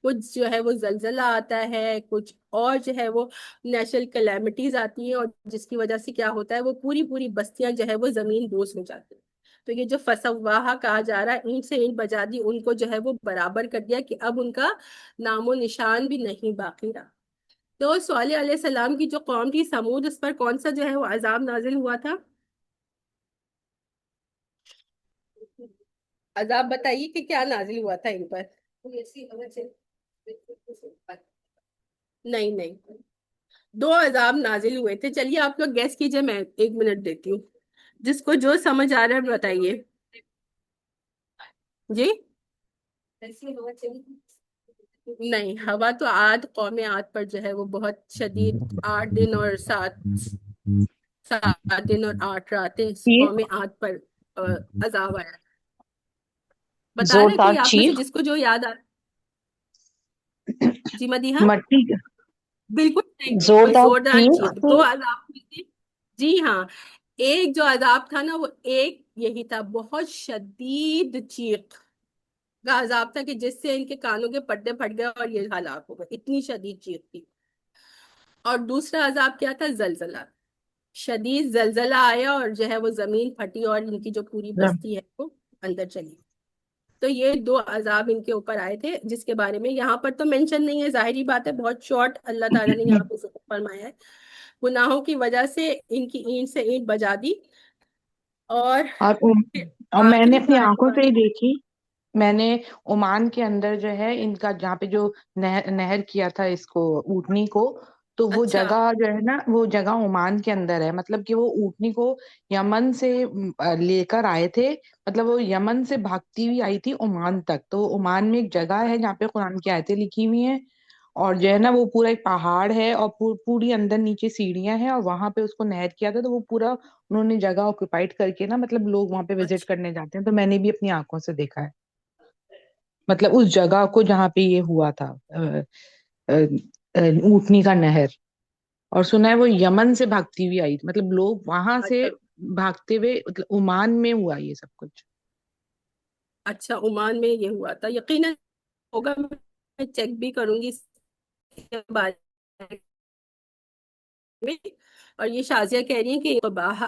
کچھ جو ہے وہ زلزلہ آتا ہے، کچھ اور جو ہے وہ نیچرل کلیمٹیز آتی ہیں، اور جس کی وجہ سے کیا ہوتا ہے، وہ پوری پوری بستیاں جو ہے وہ زمین بوس ہو جاتی ہیں۔ تو یہ جو فسواہا کہا جا رہا ہے، اینٹ سے اینٹ بجا دی، ان کو جو ہے وہ برابر کر دیا کہ اب ان کا نام و نشان بھی نہیں باقی رہا۔ تو صالح علیہ السلام کی جو قوم تھی سمود، اس پر کون سا جو ہے وہ عذاب نازل ہوا تھا؟ عذاب بتائیے کہ کیا نازل ہوا تھا ان پر۔ نہیں نہیں، دو عذاب نازل ہوئے تھے۔ چلیے آپ لوگ گیس کیجئے، میں 1 منٹ دیتی ہوں، جس کو جو سمجھ آ رہا ہے بتائیے جی۔ نہیں، ہوا تو عاد، قوم عاد پر جو ہے وہ بہت شدید 8 دن اور 7 دن اور 8 راتیں قوم عاد پر عذاب آیا۔ بتا رہے زوردار کوئی آپ میں سے چیخ، جس کو جو یاد آ جی مدیحہ؟ مٹی کا بالکل صحیح، بالکل زوردار زوردار چیخ چیخ، دو عذاب ہوئے تھے۔ جی ہاں، ایک جو عذاب تھا نا وہ ایک یہی تھا، بہت شدید چیخ کا عذاب تھا کہ جس سے ان کے کانوں کے پردے پھٹ گئے اور یہ ہلاک ہو گئے، اتنی شدید چیخ تھی۔ اور دوسرا عذاب کیا تھا؟ زلزلہ، شدید زلزلہ آیا اور جو ہے وہ زمین پھٹی اور ان کی جو پوری بستی ہے وہ اندر چلی۔ تو یہ دو عذاب ان کے اوپر آئے تھے، جس کے بارے میں یہاں پر تو مینشن نہیں ہے، ظاہری بات ہے، بہت شارٹ اللہ تعالیٰ نے یہاں پہ ذکر فرمایا ہے۔ گناہوں کی وجہ سے ان کی اینٹ سے اینٹ بجا دی، اور اور میں نے آخری اپنی کہانی آنکھوں سے ہی دیکھی، میں نے عمان کے اندر جو ہے ان کا جہاں پہ جو نہر کیا تھا اس کو اونٹنی کو، تو وہ اچھا جگہ جو ہے نا وہ جگہ عمان کے اندر ہے، مطلب کہ وہ اونٹنی کو یمن سے لے کر آئے تھے، مطلب وہ یمن سے بھاگتی ہوئی آئی تھی عمان تک، تو عمان میں ایک جگہ ہے جہاں پہ قرآن کی آیتیں لکھی ہوئی ہیں، اور جو ہے نا وہ پورا ایک پہاڑ ہے، اور پوری اندر نیچے سیڑھیاں ہیں، اور وہاں پہ اس کو نہر کیا تھا، تو وہ پورا انہوں نے جگہ آکوپائڈ کر کے نا، مطلب لوگ وہاں پہ وزٹ اچھا کرنے جاتے ہیں، تو میں نے بھی اپنی آنکھوں سے دیکھا ہے، مطلب اس جگہ کو جہاں پہ یہ ہوا تھا اونٹنی کا نہر، اور سنا ہے وہ یمن سے بھاگتی ہوئی آئی تھی، مطلب لوگ وہاں سے اچھا بھاگتے ہوئے، مطلب عمان میں ہوا یہ سب کچھ۔ اچھا، عمان میں یہ ہوا تھا، یقیناً ہوگا، میں چیک بھی کروں گی اس کے بارے میں۔ اور یہ شازیہ کہہ رہی ہیں کہ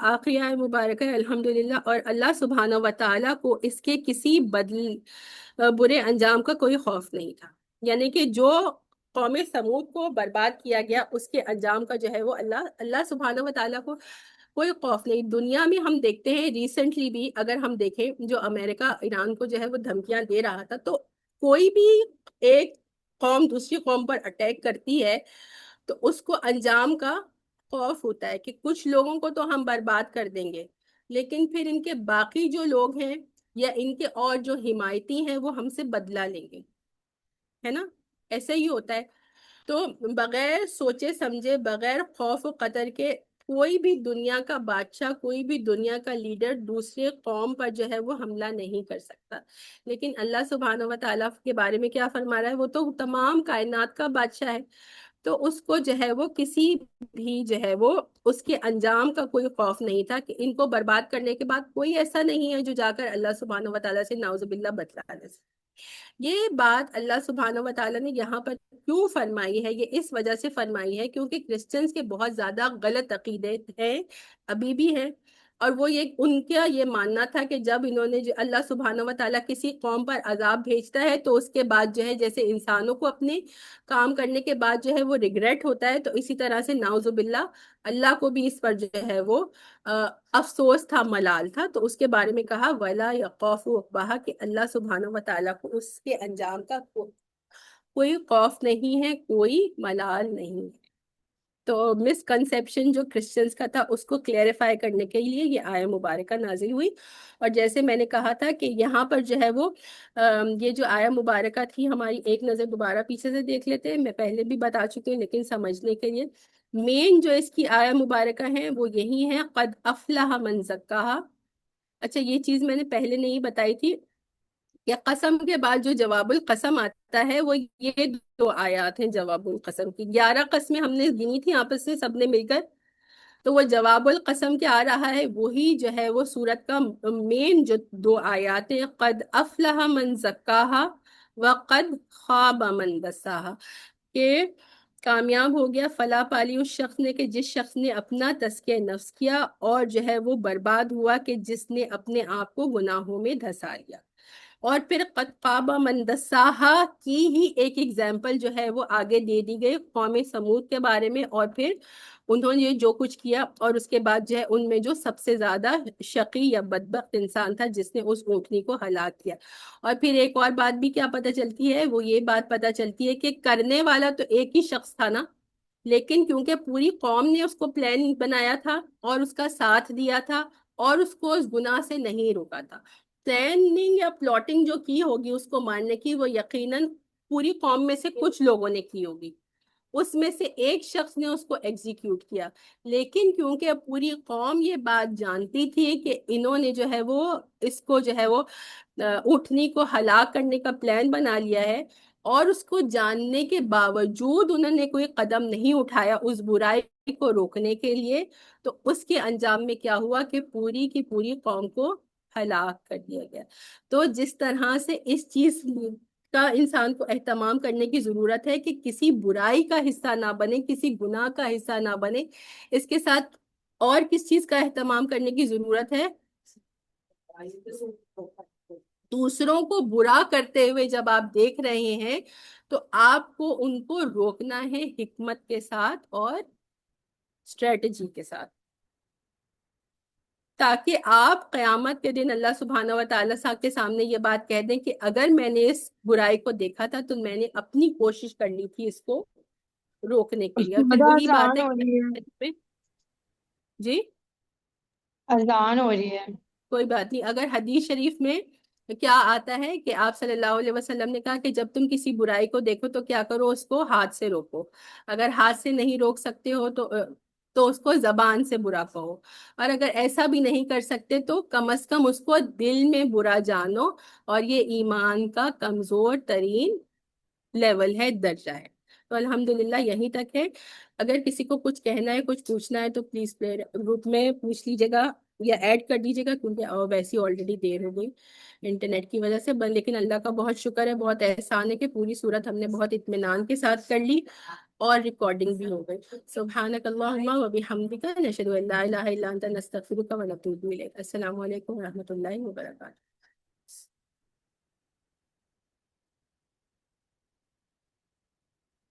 آخری آیت مبارکہ ہے الحمدللہ، اور اللہ سبحانہ و تعالیٰ کو اس کے کسی برے انجام کا کوئی خوف نہیں تھا، یعنی کہ جو قوم سمود کو برباد کیا گیا اس کے انجام کا جو ہے وہ اللہ سبحانہ و تعالیٰ کو کوئی خوف نہیں۔ دنیا میں ہم دیکھتے ہیں ریسنٹلی بھی، اگر ہم دیکھیں جو امریکہ ایران کو جو ہے وہ دھمکیاں دے رہا تھا، تو کوئی بھی ایک قوم دوسری قوم پر اٹیک کرتی ہے تو اس کو انجام کا خوف ہوتا ہے کہ کچھ لوگوں کو تو ہم برباد کر دیں گے، لیکن پھر ان کے باقی جو لوگ ہیں یا ان کے اور جو حمایتی ہیں وہ ہم سے بدلہ لیں گے، ہے نا؟ ایسے ہی ہوتا ہے۔ تو بغیر سوچے سمجھے، بغیر خوف و قدر کے، کوئی بھی دنیا کا بادشاہ، کوئی بھی دنیا کا لیڈر دوسرے قوم پر جو ہے وہ حملہ نہیں کر سکتا۔ لیکن اللہ سبحانہ و تعالیٰ کے بارے میں کیا فرما رہا ہے، وہ تو تمام کائنات کا بادشاہ ہے، تو اس کو جو ہے وہ کسی بھی جو ہے وہ اس کے انجام کا کوئی خوف نہیں تھا کہ ان کو برباد کرنے کے بعد کوئی ایسا نہیں ہے جو جا کر اللہ سبحانہ و تعالیٰ سے نعوذ باللہ بدلا لے سکے۔ یہ بات اللہ سبحانہ و تعالیٰ نے یہاں پر کیوں فرمائی ہے؟ یہ اس وجہ سے فرمائی ہے کیونکہ کرسچنز کے بہت زیادہ غلط عقیدے ہیں، ابھی بھی ہیں، اور وہ ان کا یہ ماننا تھا کہ جب انہوں نے اللہ سبحانہ و تعالیٰ کسی قوم پر عذاب بھیجتا ہے تو اس کے بعد جو ہے جیسے انسانوں کو اپنے کام کرنے کے بعد جو ہے وہ ریگریٹ ہوتا ہے، تو اسی طرح سے نعوذ باللہ اللہ کو بھی اس پر جو ہے وہ افسوس تھا، ملال تھا، تو اس کے بارے میں کہا وَلَا يَخَافُ عُقْبَاهَا، کہ اللہ سبحانہ و تعالیٰ کو اس کے انجام کا کوئی خوف نہیں ہے، کوئی ملال نہیں ہے۔ تو مس کنسیپشن جو کرسچنس کا تھا اس کو کلیریفائی کرنے کے لیے یہ آیہ مبارکہ نازل ہوئی. اور جیسے میں نے کہا تھا کہ یہاں پر جو ہے وہ یہ جو آیہ مبارکہ تھی ہماری، ایک نظر دوبارہ پیچھے سے دیکھ لیتے ہیں. میں پہلے بھی بتا چکی ہوں لیکن سمجھنے کے لیے مین جو اس کی آیہ مبارکہ ہیں وہ یہی ہے، قد افلح من زکاہا. اچھا یہ چیز میں نے پہلے نہیں بتائی تھی کہ قسم کے بعد جو جواب القسم آتا ہے وہ یہ 2 آیات ہیں جواب القسم کی. 11 قسمیں ہم نے گنی تھی آپس سے سب نے مل کر، تو وہ جواب القسم کیا آ رہا ہے، وہی جو ہے وہ سورت کا مین جو 2 آیات ہیں، قد افلح من زکاہا وقد خاب من دساہا، کہ کامیاب ہو گیا، فلاح پالی اس شخص نے کہ جس شخص نے اپنا تزکیہ نفس کیا، اور جو ہے وہ برباد ہوا کہ جس نے اپنے آپ کو گناہوں میں دھسا لیا. اور پھر قد خاب من دساہا کی ہی ایک ایگزامپل جو ہے وہ آگے دے دی گئی قوم سمود کے بارے میں، اور پھر انہوں نے جو کچھ کیا، اور اس کے بعد جو ہے ان میں جو سب سے زیادہ شقی یا بدبخت انسان تھا جس نے اس اونٹنی کو ہلاک کیا. اور پھر ایک اور بات بھی کیا پتہ چلتی ہے، وہ یہ بات پتہ چلتی ہے کہ کرنے والا تو ایک ہی شخص تھا نا، لیکن کیونکہ پوری قوم نے اس کو پلان بنایا تھا اور اس کا ساتھ دیا تھا اور اس کو اس گناہ سے نہیں روکا تھا، پلاننگ یا پلاٹنگ جو کی ہوگی اس کو مارنے کی وہ یقیناً پوری قوم میں سے کچھ لوگوں نے کی ہوگی، اس میں سے ایک شخص نے اس کو ایگزیکیوٹ کیا. لیکن کیونکہ پوری قوم یہ بات جانتی تھی کہ انہوں نے جو ہے وہ اس کو جو ہے وہ اٹھنی کو ہلاک کرنے کا پلان بنا لیا ہے، اور اس کو جاننے کے باوجود انہوں نے کوئی قدم نہیں اٹھایا اس برائی کو روکنے کے لیے، تو اس کے انجام میں کیا ہوا کہ پوری کی پوری قوم کو ہلاک کر دیا گیا. تو جس طرح سے اس چیز کا انسان کو اہتمام کرنے کی ضرورت ہے کہ کسی برائی کا حصہ نہ بنے، کسی گناہ کا حصہ نہ بنے، اس کے ساتھ اور کس چیز کا اہتمام کرنے کی ضرورت ہے، دوسروں کو برا کرتے ہوئے جب آپ دیکھ رہے ہیں تو آپ کو ان کو روکنا ہے حکمت کے ساتھ اور اسٹریٹجی کے ساتھ، تاکہ آپ قیامت کے دن اللہ سبحانہ و تعالیٰ کے سامنے یہ بات کہہ دیں کہ اگر میں نے اس برائی کو دیکھا تھا تو میں نے اپنی کوشش کر لی تھی اس کو روکنے کے لیے. اور پھر وہی بات اذان ہو رہی ہے، ہے جی اذان ہو رہی ہے. کوئی بات نہیں. اگر حدیث شریف میں کیا آتا ہے کہ آپ صلی اللہ علیہ وسلم نے کہا کہ جب تم کسی برائی کو دیکھو تو کیا کرو، اس کو ہاتھ سے روکو، اگر ہاتھ سے نہیں روک سکتے ہو تو اس کو زبان سے برا کہو، اور اگر ایسا بھی نہیں کر سکتے تو کم از کم اس کو دل میں برا جانو، اور یہ ایمان کا کمزور ترین لیول ہے، درجہ ہے. تو الحمدللہ یہیں تک ہے. اگر کسی کو کچھ کہنا ہے، کچھ پوچھنا ہے تو پلیز گروپ میں پوچھ لیجیے گا یا ایڈ کر دیجیے گا، کیونکہ ویسی آلریڈی دیر ہو گئی انٹرنیٹ کی وجہ سے. لیکن اللہ کا بہت شکر ہے، بہت احسان ہے کہ پوری صورت ہم نے بہت اطمینان کے ساتھ کر لی اور ریکارڈنگ بھی ہو گئی. سبحانک اللہم و بحمدک، نشہد ان لا الہ الا انت، نستغفرک و نتوب الیک. السلام علیکم و رحمۃ اللہ وبرکاتہ.